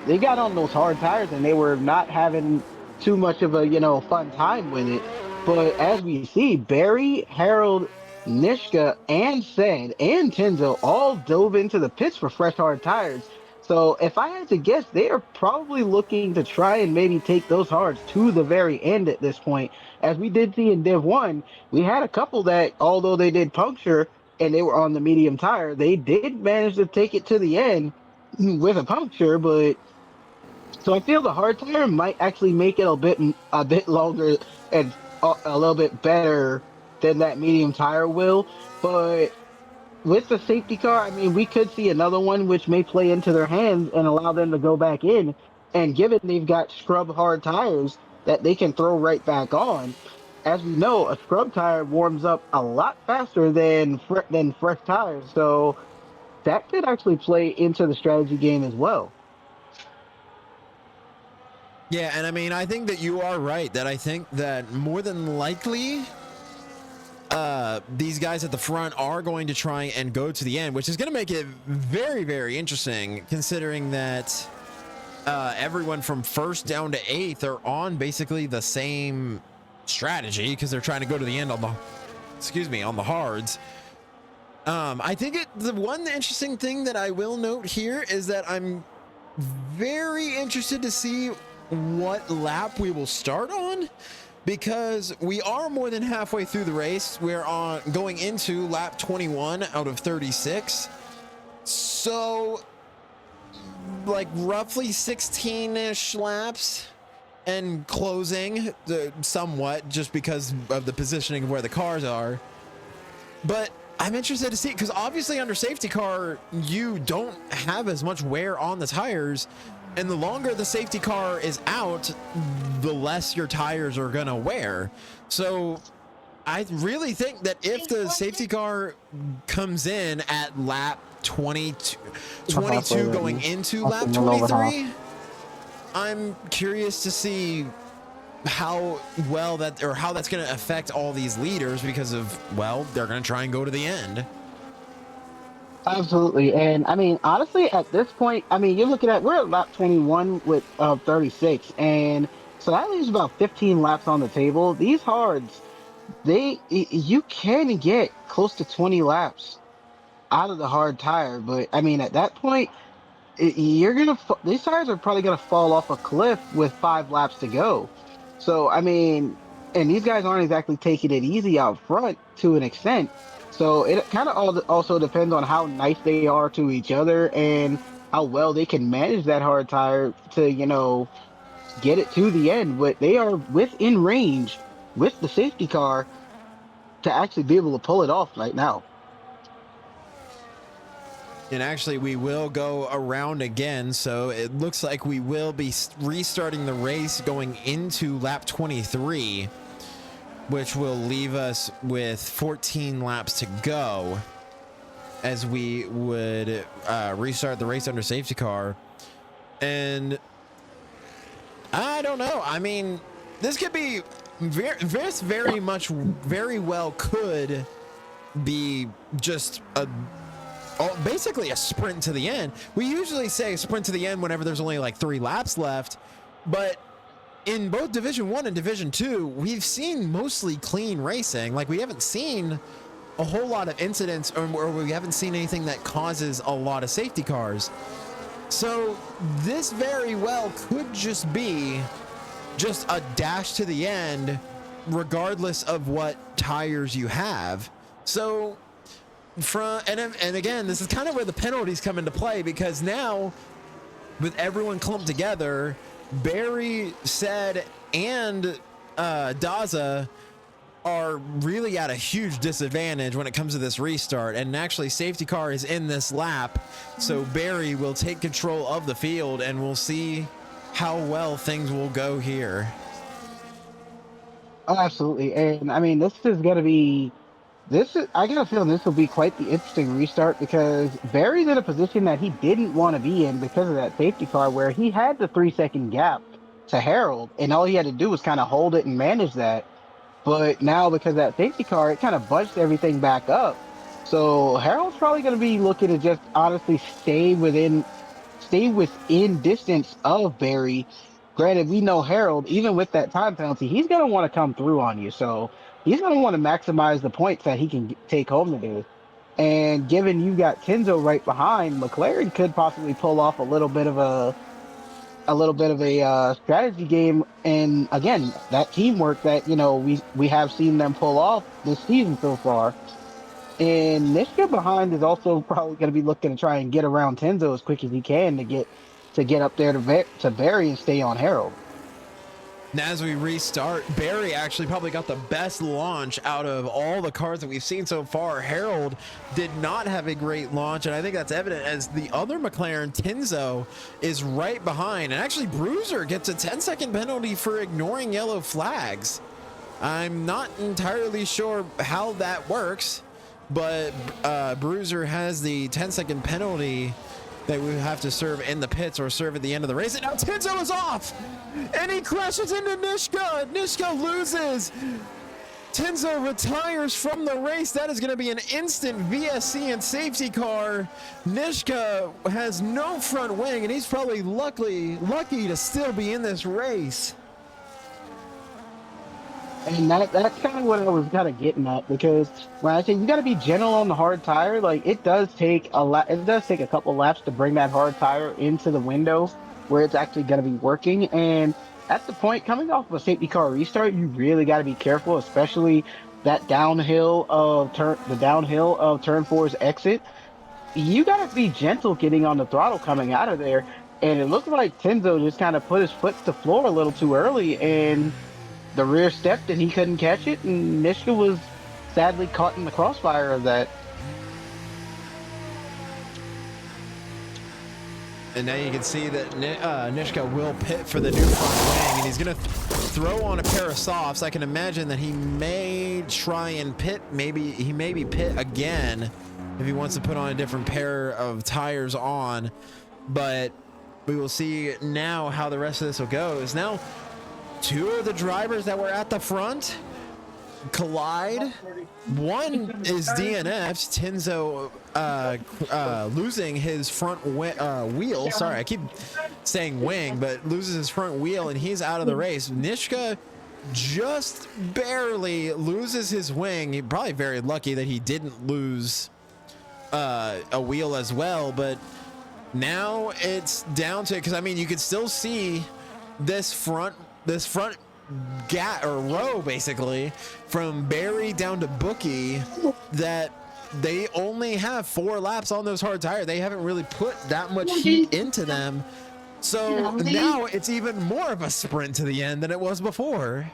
they got on those hard tires and they were not having too much of a fun time with it. But as we see, Barry, Harold, Nishka, and Sed and Tenzo all dove into the pits for fresh hard tires. So if I had to guess, they are probably looking to try and maybe take those hards to the very end at this point. As we did see in Div 1, we had a couple that, although they did puncture and they were on the medium tire, they did manage to take it to the end with a puncture. But so I feel the hard tire might actually make it a bit longer and a little bit better than that medium tire will. But with the safety car, I mean, we could see another one which may play into their hands and allow them to go back in. And given they've got scrub hard tires that they can throw right back on, as we know, a scrub tire warms up a lot faster than fresh tires. So that could actually play into the strategy game as well. Yeah, and I mean, I think that you are right, that I think that more than likely these guys at the front are going to try and go to the end, which is going to make it very, very interesting, considering that everyone from first down to eighth are on basically the same strategy, because they're trying to go to the end on the hards. I think the one interesting thing that I will note here is that I'm very interested to see what lap we will start on, because we are more than halfway through the race. We're going into lap 21 out of 36. So like roughly 16-ish laps and closing somewhat, just because of the positioning of where the cars are. But I'm interested to see, because obviously under safety car, you don't have as much wear on the tires. And the longer the safety car is out, the less your tires are going to wear. So I really think that if the safety car comes in at lap 22 going into lap 23, I'm curious to see how well that, or how that's going to affect all these leaders, because of, well, they're going to try and go to the end. Absolutely. And I mean, honestly, at this point, I mean, you're looking at, we're at lap 21 with 36. And so that leaves about 15 laps on the table. These hards, you can get close to 20 laps out of the hard tire. But I mean, at that point, you're these tires are probably gonna fall off a cliff with 5 laps to go. So I mean, and these guys aren't exactly taking it easy out front to an extent. So it kind of also depends on how nice they are to each other and how well they can manage that hard tire to, get it to the end. But they are within range with the safety car to actually be able to pull it off right now. And actually, we will go around again. So it looks like we will be restarting the race going into lap 23, which will leave us with 14 laps to go as we would restart the race under safety car. And I don't know. I mean, this could be very much, very well could be just basically a sprint to the end. We usually say sprint to the end whenever there's only like 3 laps left, but in both Division 1 and Division 2, we've seen mostly clean racing. Like, we haven't seen a whole lot of incidents, or we haven't seen anything that causes a lot of safety cars. So this very well could just be just a dash to the end, regardless of what tires you have. So and again, this is kind of where the penalties come into play, because now with everyone clumped together, Barry, Said, and Daza are really at a huge disadvantage when it comes to this restart. And actually, safety car is in this lap, so Barry will take control of the field, and we'll see how well things will go here. Oh, absolutely. And I mean, this is going to be I got a feeling this will be quite the interesting restart, because Barry's in a position that he didn't want to be in because of that safety car, where he had the 3-second gap to Harold, and all he had to do was kind of hold it and manage that. But now, because of that safety car, it kind of bunched everything back up. So Harold's probably going to be looking to just honestly stay within distance of Barry. Granted, we know Harold, even with that time penalty, he's going to want to come through on you. So he's going to want to maximize the points that he can take home today. And given you got Tenzo right behind, Mclaren could possibly pull off a little bit of a strategy game. And again, that teamwork that we have seen them pull off this season so far. And Nishka behind is also probably going to be looking to try and get around Tenzo as quick as he can to get up there to Barry and stay on Harold. Now, as we restart, Barry actually probably got the best launch out of all the cars that we've seen so far. Harold did not have a great launch, and I think that's evident as the other McLaren, Tenzo, is right behind. And actually, Bruiser gets a 10-second penalty for ignoring yellow flags. I'm not entirely sure how that works, but Bruiser has the 10-second penalty that we have to serve in the pits or serve at the end of the race. And now Tenzo is off, and he crashes into Nishka. Nishka loses. Tenzo retires from the race. That is going to be an instant VSC and safety car. Nishka has no front wing, and he's probably lucky to still be in this race. And that's kind of what I was kind of getting at, because when I say you got to be gentle on the hard tire, like it does take a couple laps to bring that hard tire into the window where it's actually going to be working. And at the point coming off of a safety car restart, you really got to be careful, especially that downhill of turn 4's exit. You got to be gentle getting on the throttle coming out of there. And it looked like Tenzo just kind of put his foot to the floor a little too early, and the rear stepped and he couldn't catch it, and Nishka was sadly caught in the crossfire of that. And now you can see that Nishka will pit for the new front wing, and he's going to throw on a pair of softs. I can imagine that he may try and pit. Maybe he maybe pit again if he wants to put on a different pair of tires on. But we will see now how the rest of this will go. Is now two of the drivers that were at the front collide. One is DNF's Tinzo losing his front wheel. Sorry, I keep saying wing, but loses his front wheel and he's out of the race. Nishka just barely loses his wing. He's probably very lucky that he didn't lose a wheel as well, but now it's down to, because I mean you could still see this front row basically from Barry down to Bookie, that they only have 4 laps on those hard tires. They haven't really put that much heat into them, so now it's even more of a sprint to the end than it was before.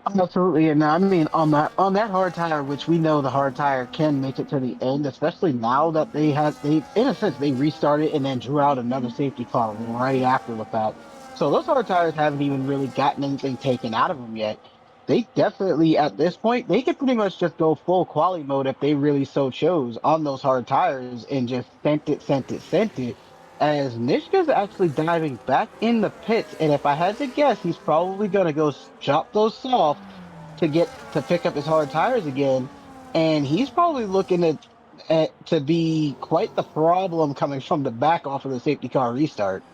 Absolutely, and I mean on that hard tire, which we know the hard tire can make it to the end, especially now that they in a sense they restarted and then drew out another safety car right after the fact. So those hard tires haven't even really gotten anything taken out of them yet. They definitely at this point they could pretty much just go full quali mode if they really so chose on those hard tires and just sent it. As Nishka's actually diving back in the pits, and if I had to guess, he's probably gonna go chop those soft to pick up his hard tires again, and he's probably looking to be quite the problem coming from the back off of the safety car restart.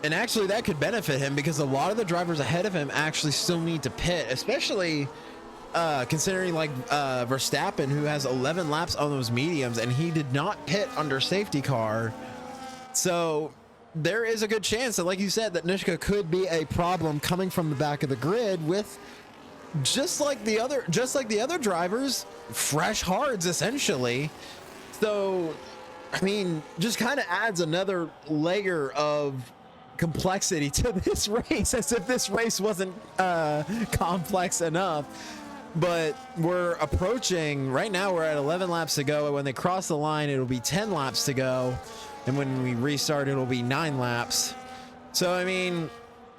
And actually that could benefit him because a lot of the drivers ahead of him actually still need to pit, especially considering like Verstappen, who has 11 laps on those mediums and he did not pit under safety car. So there is a good chance that, like you said, that Nishka could be a problem coming from the back of the grid with just like the other drivers, fresh hards essentially. So I mean, just kind of adds another layer of complexity to this race, as if this race wasn't complex enough. But we're approaching right now, we're at 11 laps to go. When they cross the line, it'll be 10 laps to go, and when we restart, it'll be 9 laps. So I mean,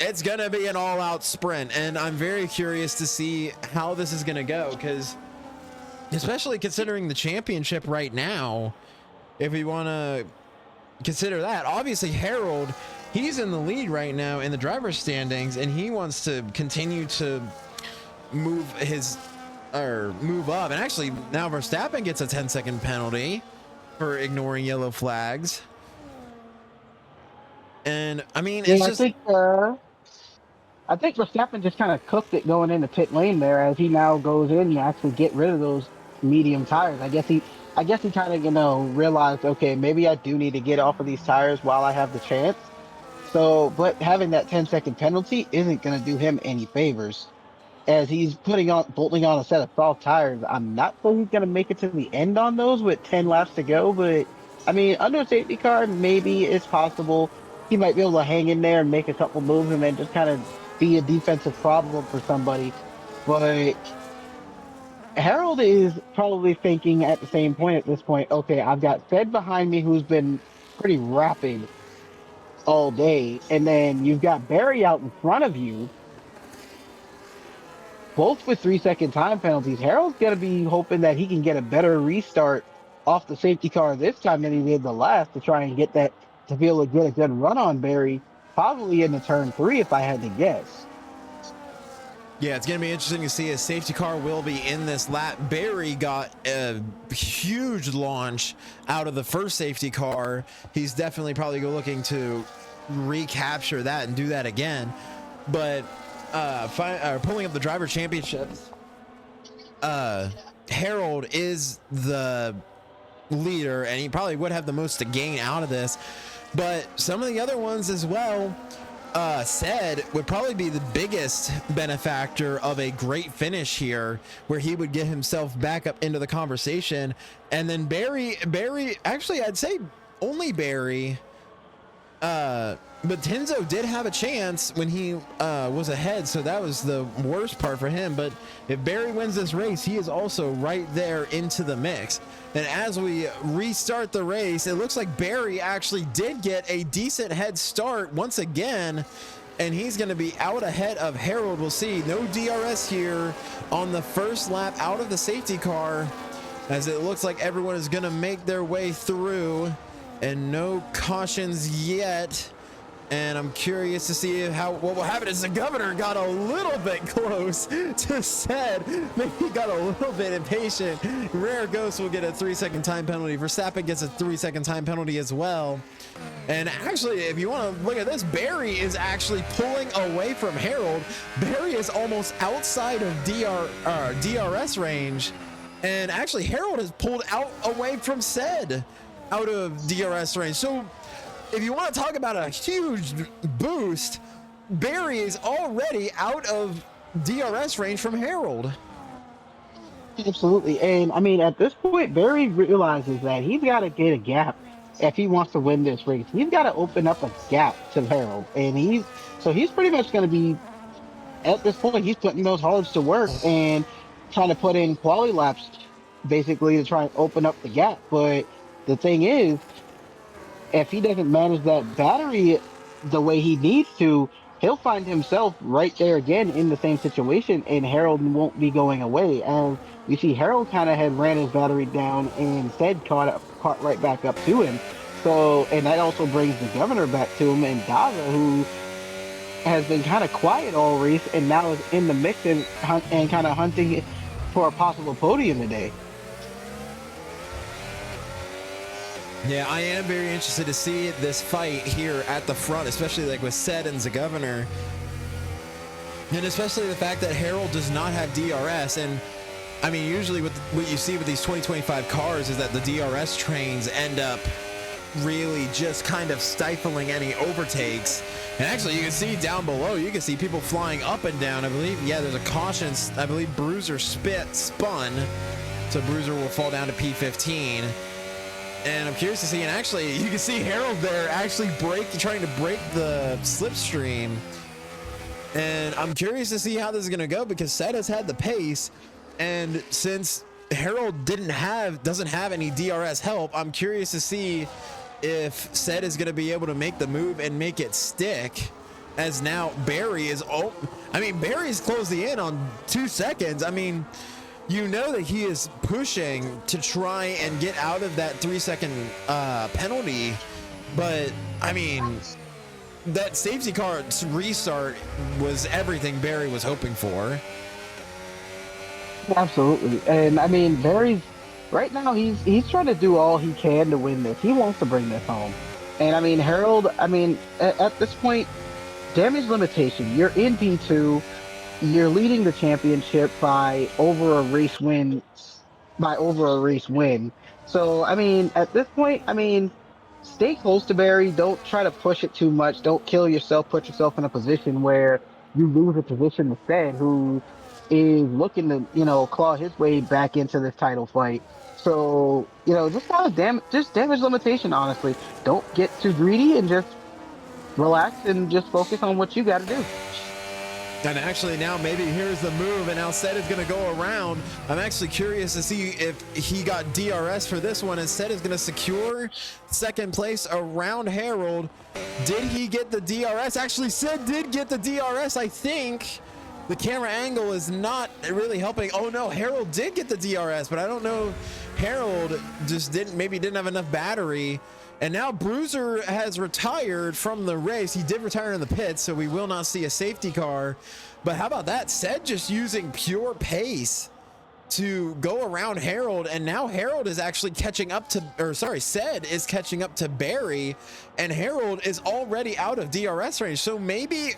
it's gonna be an all-out sprint, and I'm very curious to see how this is gonna go, because especially considering the championship right now, if we want to consider that, obviously Harold, he's in the lead right now in the driver's standings, and he wants to continue to move up. And actually now Verstappen gets a 10-second penalty for ignoring yellow flags. And I mean, it's just, I think Verstappen just kind of cooked it going into pit lane there, as he now goes in and actually get rid of those medium tires. I guess he kind of, realized, okay, maybe I do need to get off of these tires while I have the chance. So, but having that 10-second penalty isn't going to do him any favors, as he's bolting on a set of soft tires. I'm not sure he's going to make it to the end on those with 10 laps to go, but I mean, under a safety car, maybe it's possible he might be able to hang in there and make a couple moves and then just kind of be a defensive problem for somebody. But Harold is probably thinking at the same point at this point, okay, I've got Fed behind me who's been pretty rapid all day, and then you've got Barry out in front of you, both with 3-second time penalties. Harold's going to be hoping that he can get a better restart off the safety car this time than he did the last, to try and get that, to be able to get a good run on Barry, probably into turn 3 if I had to guess. yeah, it's going to be interesting to see. His safety car will be in this lap. Barry got a huge launch out of the first safety car. He's definitely probably looking to recapture that and do that again. But pulling up the driver championships, Harold is the leader, and he probably would have the most to gain out of this. But some of the other ones as well, said would probably be the biggest benefactor of a great finish here, where he would get himself back up into the conversation. And then Barry, actually, I'd say only Barry, But Tenzo did have a chance when he was ahead, so that was the worst part for him. But if Barry wins this race, he is also right there into the mix. And as we restart the race, it looks like Barry actually did get a decent head start once again, and he's going to be out ahead of Harold. We'll see. No DRS here on the first lap out of the safety car, as it looks like everyone is going to make their way through, and no cautions yet. And I'm curious to see what will happen as the governor got a little bit close to said. Maybe he got a little bit impatient. Rare Ghost will get a 3-second time penalty. Verstappen gets a 3-second time penalty as well. And actually, if you want to look at this, Barry is actually pulling away from Harold. Barry is almost outside of DRS range. And actually, Harold has pulled away from said out of DRS range. So if you want to talk about a huge boost, Barry is already out of DRS range from Harold. Absolutely. And I mean, at this point, Barry realizes that he's got to get a gap if he wants to win this race. He's got to open up a gap to Harold. And he's pretty much going to be, at this point, he's putting those hards to work and trying to put in quality laps basically to try and open up the gap. But the thing is, if he doesn't manage that battery the way he needs to, he'll find himself right there again in the same situation, and Harold won't be going away. And you see, Harold kind of had ran his battery down, and said caught right back up to him. So, and that also brings the governor back to him, and Daza, who has been kind of quiet all race, and now is in the mix and kind of hunting for a possible podium today. Yeah, I am very interested to see this fight here at the front, especially like with Sed and the governor. And especially the fact that Harold does not have DRS. And I mean, usually what you see with these 2025 cars is that the DRS trains end up really just kind of stifling any overtakes. And actually, you can see down below, you can see people flying up and down. I believe, yeah, there's a caution. I believe Bruiser spun. So Bruiser will fall down to P15. And I'm curious to see, and actually you can see Harold there actually trying to break the slipstream. And I'm curious to see how this is going to go, because Sed has had the pace, and since Harold doesn't have any DRS help, I'm curious to see if Sed is going to be able to make the move and make it stick, as now Barry's closing in on 2 seconds. I mean, you know that he is pushing to try and get out of that 3-second penalty. But I mean, that safety car restart was everything Barry was hoping for. Absolutely. And I mean, Barry's right now, he's trying to do all he can to win this. He wants to bring this home. And I mean, Harold, I mean, at this point, damage limitation, you're in P2. You're leading the championship by over a race win. So, I mean, at this point, I mean, stay close to Barry. Don't try to push it too much. Don't kill yourself. Put yourself in a position where you lose a position instead, who is looking to, claw his way back into this title fight. So, just kind of damage limitation, honestly. Don't get too greedy and just relax and just focus on what you got to do. And actually now maybe here's the move, and now Sed is going to go around. I'm actually curious to see if he got DRS for this one, and Sed is going to secure second place around Harold. Did he get the DRS? Actually, Sed did get the DRS, I think. The camera angle is not really helping. Oh no, Harold did get the DRS, but I don't know. Harold just didn't have enough battery. And now Bruiser has retired from the race. He did retire in the pits, so we will not see a safety car. But how about that? Sed just using pure pace to go around Harold. And now Harold is actually catching up to, Sed is catching up to Barry. And Harold is already out of DRS range. So maybe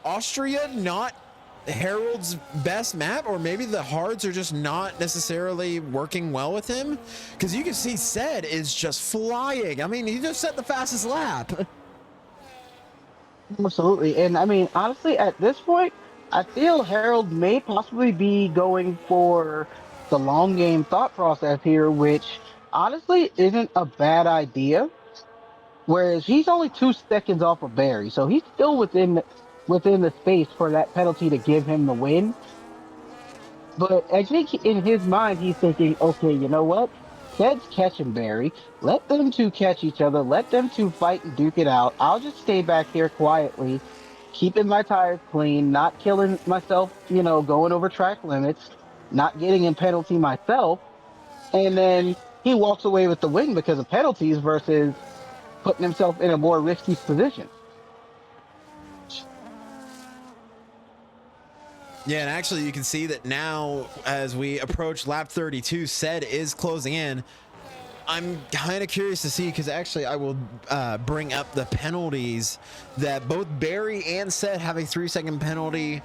Austria not Harold's best map, or maybe the hards are just not necessarily working well with him, because you can see Sed is just flying. I mean, he just set the fastest lap. Absolutely. And I mean, honestly, at this point, I feel Harold may possibly be going for the long game thought process here, which honestly isn't a bad idea. Whereas he's only 2 seconds off of Barry, so he's still within the space for that penalty to give him the win. But I think in his mind, he's thinking, okay, you know what? Ted's catching Barry. Let them two catch each other. Let them two fight and duke it out. I'll just stay back here quietly, keeping my tires clean, not killing myself, going over track limits, not getting in penalty myself. And then he walks away with the win because of penalties versus putting himself in a more risky position. Yeah, and actually you can see that now as we approach lap 32, Said is closing in. I'm kind of curious to see, because actually I will bring up the penalties that both Barry and Said have a 3-second penalty.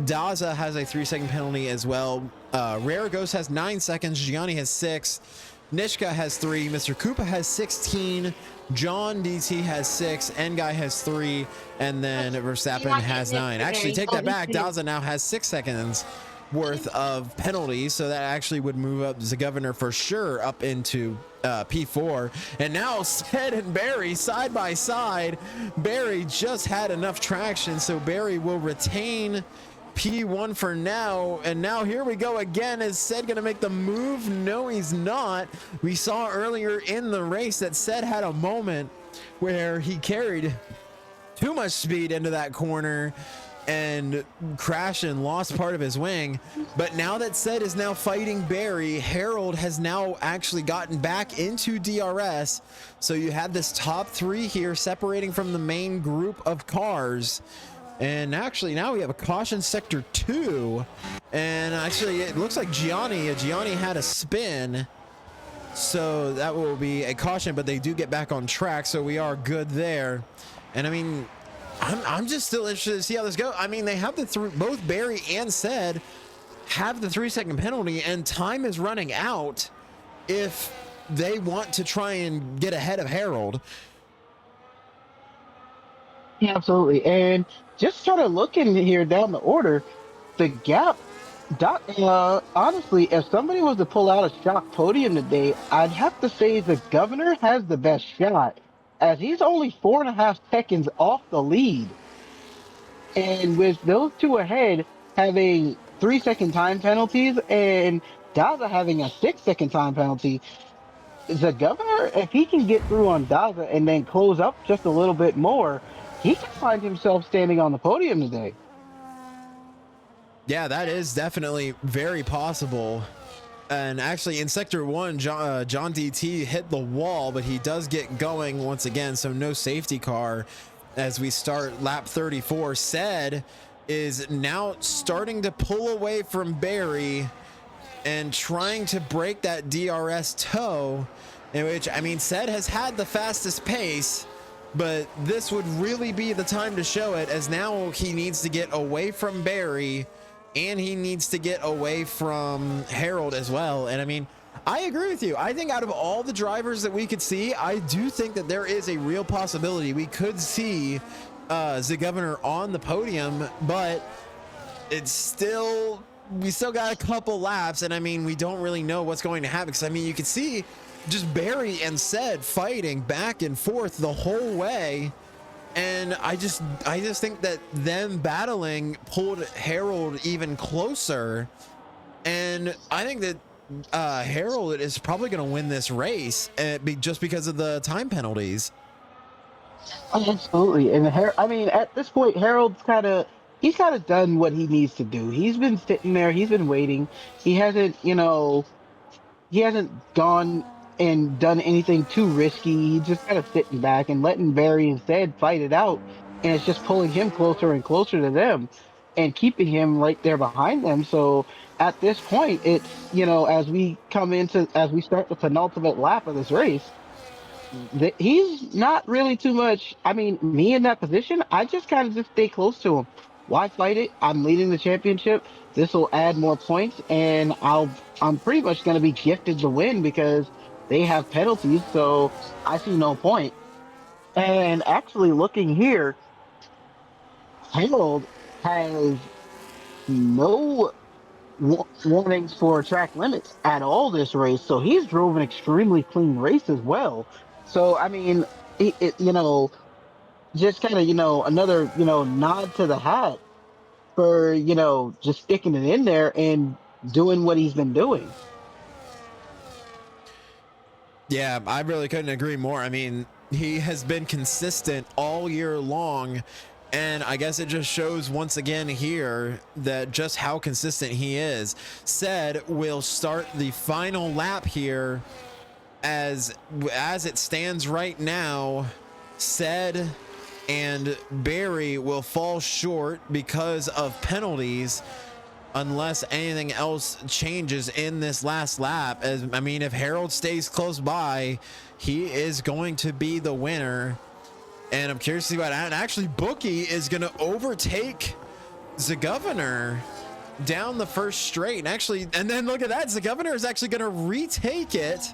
Daza has a 3-second penalty as well. Rare Ghost has 9 seconds. Gianni has 6. Nishka has 3. Mr. Koopa has 16. John DT has 6. Nguy has 3. And then Verstappen has 9. Actually, take that back. Daza now has 6 seconds worth of penalties, so that actually would move up the governor for sure up into P4. And now Said and Barry side by side. Barry just had enough traction, so Barry will retain P1 for now. And now here we go again. Is Said gonna make the move? No, he's not. We saw earlier in the race that Said had a moment where he carried too much speed into that corner and crashed and lost part of his wing. But now that Said is now fighting Barry, Harold has now actually gotten back into DRS. So you have this top 3 here separating from the main group of cars. And actually now we have a caution sector 2. And actually it looks like Gianni had a spin. So that will be a caution, but they do get back on track. So we are good there. And I mean, I'm just still interested to see how this goes. I mean, they have both Barry and Said have the 3-second penalty, and time is running out if they want to try and get ahead of Harold. Yeah, absolutely. And just sort of looking here down the order, the gap. Honestly, if somebody was to pull out a shock podium today, I'd have to say the governor has the best shot, as he's only 4.5 seconds off the lead. And with those two ahead having 3-second time penalties and Daza having a 6-second time penalty, the governor, if he can get through on Daza and then close up just a little bit more, he can find himself standing on the podium today. Yeah, that is definitely very possible. And actually in sector 1, John DT hit the wall, but he does get going once again. So no safety car as we start lap 34. Said is now starting to pull away from Barry and trying to break that DRS toe, in which, I mean, Said has had the fastest pace, but this would really be the time to show it, as now he needs to get away from Barry and he needs to get away from Harold as well. And I mean, I agree with you. I think out of all the drivers that we could see, I do think that there is a real possibility we could see the governor on the podium, but it's still, we still got a couple laps. And I mean, we don't really know what's going to happen, because I mean, you can see just Barry and Said fighting back and forth the whole way. And I just think that them battling pulled Harold even closer. And I think that Harold is probably going to win this race just because of the time penalties. Absolutely. And I mean, at this point, he's kind of done what he needs to do. He's been sitting there, he's been waiting. He hasn't, he hasn't gone and done anything too risky. He's just kind of sitting back and letting Barry and Said fight it out. And it's just pulling him closer and closer to them and keeping him right there behind them. So at this point, it's, as we start the penultimate lap of this race, he's not really too much. I mean, me in that position, I just kind of just stay close to him. Why fight it? I'm leading the championship. This will add more points, and I'm pretty much going to be gifted the win because they have penalties. So I see no point. And actually, looking here, Harold has no warnings for track limits at all this race. So he's drove an extremely clean race as well. So I mean, you know, just kind of, another, nod to the hat for, just sticking it in there and doing what he's been doing. Yeah, I really couldn't agree more. I mean, he has been consistent all year long, and I guess it just shows once again here that just how consistent he is. Said will start the final lap here as it stands right now. Said and Barry will fall short because of penalties unless anything else changes in this last lap. As I mean, if Harold stays close by, he is going to be the winner. And I'm curious to see what, and actually Bookie is going to overtake the governor down the first straight. And then look at that, the governor is actually going to retake it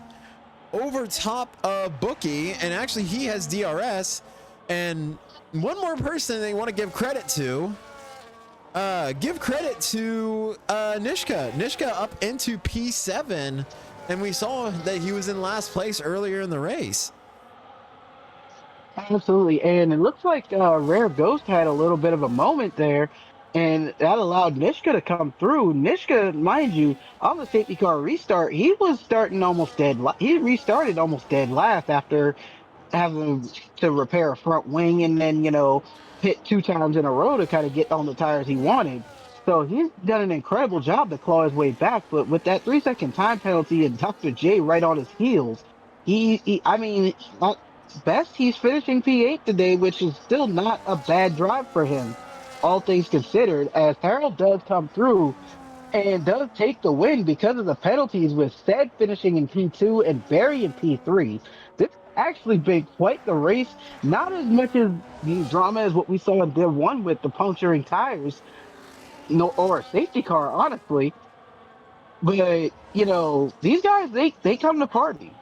over top of Bookie, and actually he has DRS. And one more person they want to give credit to, Nishka. Nishka up into P7, and we saw that he was in last place earlier in the race. Absolutely. And it looks like Rare Ghost had a little bit of a moment there, and that allowed Nishka to come through. Nishka, mind you, on the safety car restart, he was starting almost dead. He restarted almost dead last after having to repair a front wing and then, pit 2 times in a row to kind of get on the tires he wanted. So he's done an incredible job to claw his way back. But with that 3-second time penalty and Dr. J right on his heels, I mean, at best, he's finishing P8 today, which is still not a bad drive for him, all things considered, as Harold does come through and does take the win because of the penalties, with Said finishing in P2 and Barry in P3. This actually been quite the race. Not as much as the drama as what we saw in Div1 with the puncturing tires, or a safety car, honestly. But these guys, they come to party.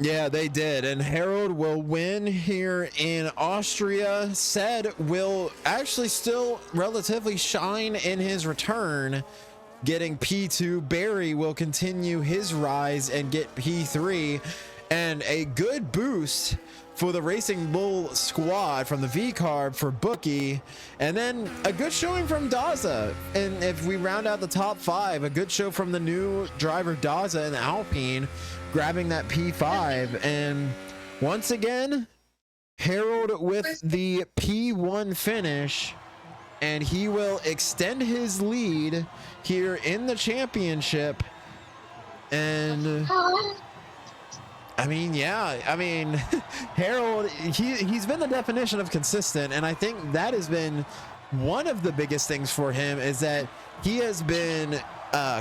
Yeah, they did. And Harold will win here in Austria. Said will actually still relatively shine in his return, getting P2. Barry will continue his rise and get P3. And a good boost for the Racing Bull squad from the V-Carb for Bookie. And then a good showing from Daza. And if we round out the top 5, a good show from the new driver Daza in the Alpine, grabbing that P5. And once again, Harold with the P1 finish, and he will extend his lead here in the championship. And I mean, Harold, he's been the definition of consistent, and I think that has been one of the biggest things for him, is that he has been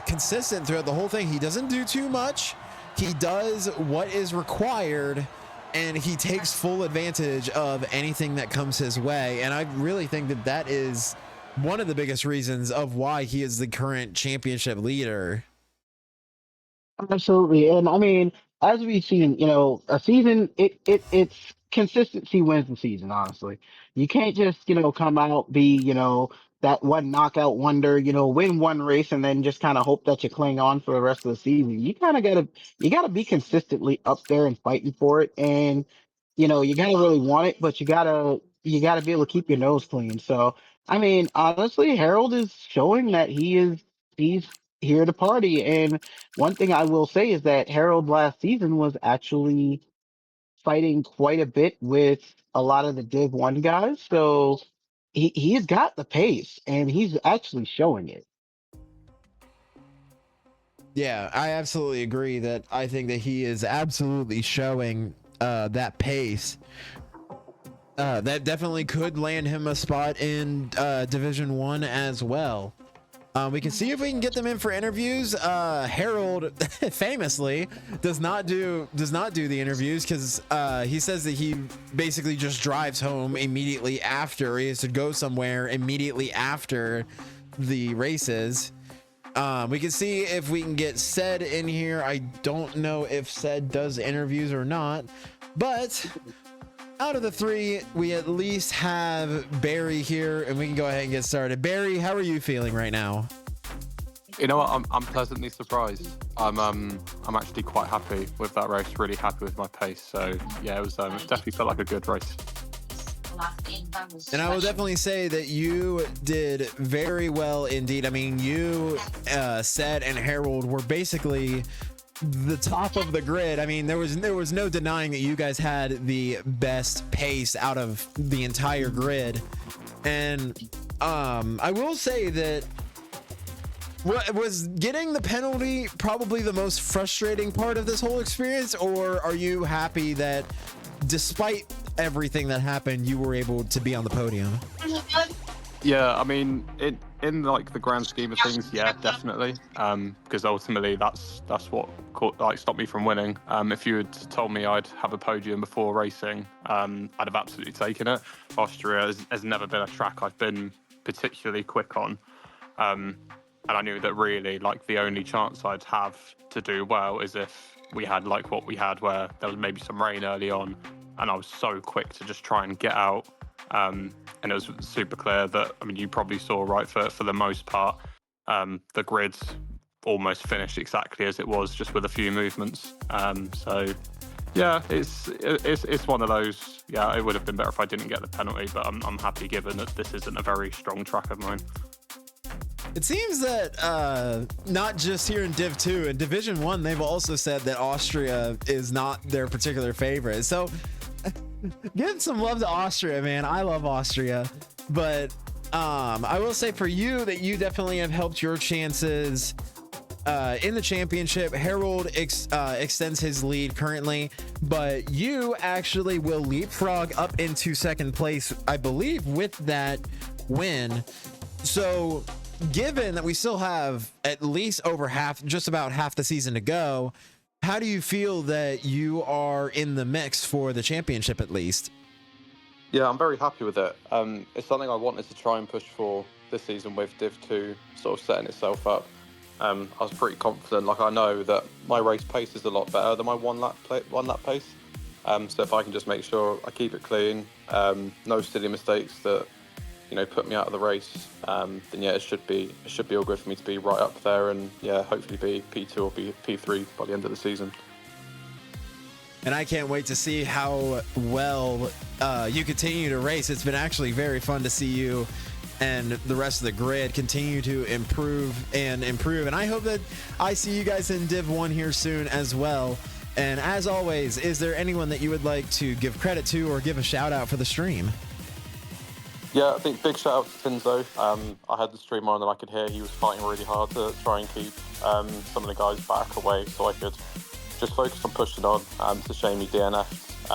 consistent throughout the whole thing. He doesn't do too much. He does what is required, and he takes full advantage of anything that comes his way. And I really think that that is one of the biggest reasons of why he is the current championship leader. Absolutely. And I mean, as we've seen, a season, it's consistency wins the season, honestly. You can't just, come out, be, that one knockout wonder, win one race and then just kind of hope that you cling on for the rest of the season. You gotta be consistently up there and fighting for it. And, you gotta really want it, but you gotta be able to keep your nose clean. So, I mean, honestly, Harold is showing that he's here to party. And one thing I will say is that Harold last season was actually fighting quite a bit with a lot of the Div 1 guys. So he's got the pace and he's actually showing it. Yeah, I absolutely agree that I think that he is absolutely showing that pace. That definitely could land him a spot in Division 1 as well. We can see if we can get them in for interviews. Harold famously does not do the interviews because he says that he basically just drives home immediately after. He has to go somewhere immediately after the races. We can see if we can get Said in here. I don't know if Said does interviews or not, but out of the 3, we at least have Barry here, and we can go ahead and get started. Barry, how are you feeling right now? You know what? I'm pleasantly surprised. I'm actually quite happy with that race. Really happy with my pace. So yeah, it was it definitely felt like a good race. And I will definitely say that you did very well indeed. I mean, you, Seth, and Harold were basically the top of the grid. I mean, there was no denying that you guys had the best pace out of the entire grid. And I will say that was getting the penalty probably the most frustrating part of this whole experience, or are you happy that despite everything that happened, you were able to be on the podium? Yeah, I mean, in like the grand scheme of things, yeah, definitely. Because ultimately, that's what stopped me from winning. If you had told me I'd have a podium before racing, I'd have absolutely taken it. Austria has never been a track I've been particularly quick on, and I knew that really, like, the only chance I'd have to do well is if we had like what we had, where there was maybe some rain early on, and I was so quick to just try and get out. And it was super clear that, I mean, you probably saw, right, for the most part, the grid almost finished exactly as it was, just with a few movements. So yeah, it's one of those. Yeah, it would have been better if I didn't get the penalty, but I'm happy given that this isn't a very strong track of mine. It seems that not just here in Div 2, in Division 1, they've also said that Austria is not their particular favorite. So give some love to Austria, man. I love Austria. But I will say for you that you definitely have helped your chances in the championship. Harold extends his lead currently, but you actually will leapfrog up into second place, I believe, with that win. So given that we still have at least over just about half the season to go, how do you feel that you are in the mix for the championship at least? Yeah, I'm very happy with it. It's something I wanted to try and push for this season with Div 2 sort of setting itself up. I was pretty confident. Like, I know that my race pace is a lot better than my one lap pace. So if I can just make sure I keep it clean, no silly mistakes that, you know, put me out of the race, then yeah, it should be all good for me to be right up there, and yeah, hopefully be P2 or be P3 by the end of the season. And I can't wait to see how well you continue to race. It's been actually very fun to see you and the rest of the grid continue to improve. And I hope that I see you guys in Div 1 here soon as well. And as always, is there anyone that you would like to give credit to or give a shout out for the stream? Yeah, I think big shout out to Tinzo. I had the stream on and I could hear he was fighting really hard to try and keep some of the guys back away so I could just focus on pushing on. It's a shame he DNF'd,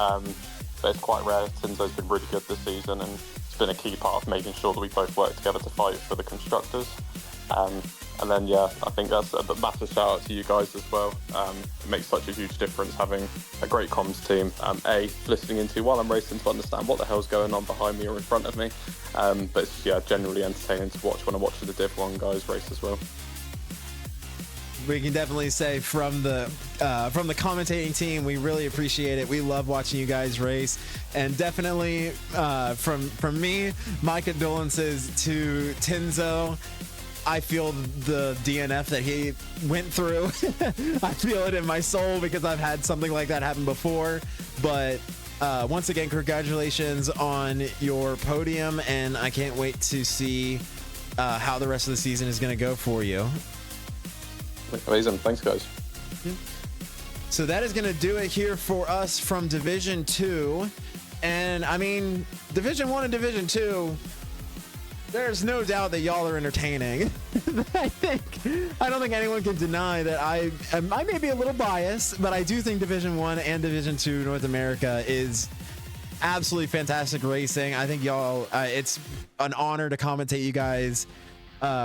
but it's quite rare. Tinzo's been really good this season, and it's been a key part of making sure that we both work together to fight for the Constructors. And then, yeah, I think that's a massive shout out to you guys as well. It makes such a huge difference having a great comms team, listening into while I'm racing to understand what the hell's going on behind me or in front of me. But it's, yeah, generally entertaining to watch when I'm watching the Div 1 guys race as well. We can definitely say from the commentating team, we really appreciate it. We love watching you guys race, and definitely from me, my condolences to Tinzo. I feel the DNF that he went through. I feel it in my soul because I've had something like that happen before. But once again, congratulations on your podium, and I can't wait to see how the rest of the season is going to go for you. Amazing. Thanks, guys. So that is going to do it here for us from Division 2. And I mean, Division 1 and Division 2, there's no doubt that y'all are entertaining. I don't think anyone can deny that I may be a little biased, but I do think Division 1 and Division 2 North America is absolutely fantastic racing. I think y'all, it's an honor to commentate you guys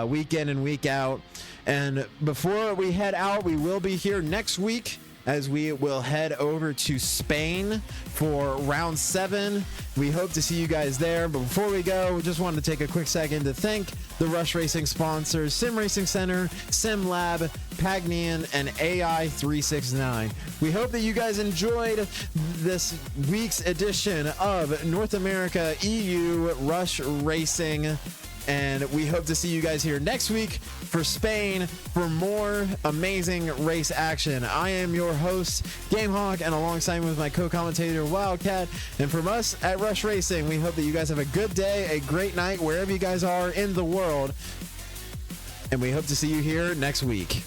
week in and week out. And before we head out, we will be here next week as we will head over to Spain for round 7. We hope to see you guys there. But before we go, we just wanted to take a quick second to thank the Rush Racing sponsors, Sim Racing Center, Sim Lab, Pagnian, and AI369. We hope that you guys enjoyed this week's edition of North America EU Rush Racing. And we hope to see you guys here next week for Spain for more amazing race action. I am your host, GameHawk, and alongside me with my co-commentator, Wildcat. And from us at Rush Racing, we hope that you guys have a good day, a great night, wherever you guys are in the world. And we hope to see you here next week.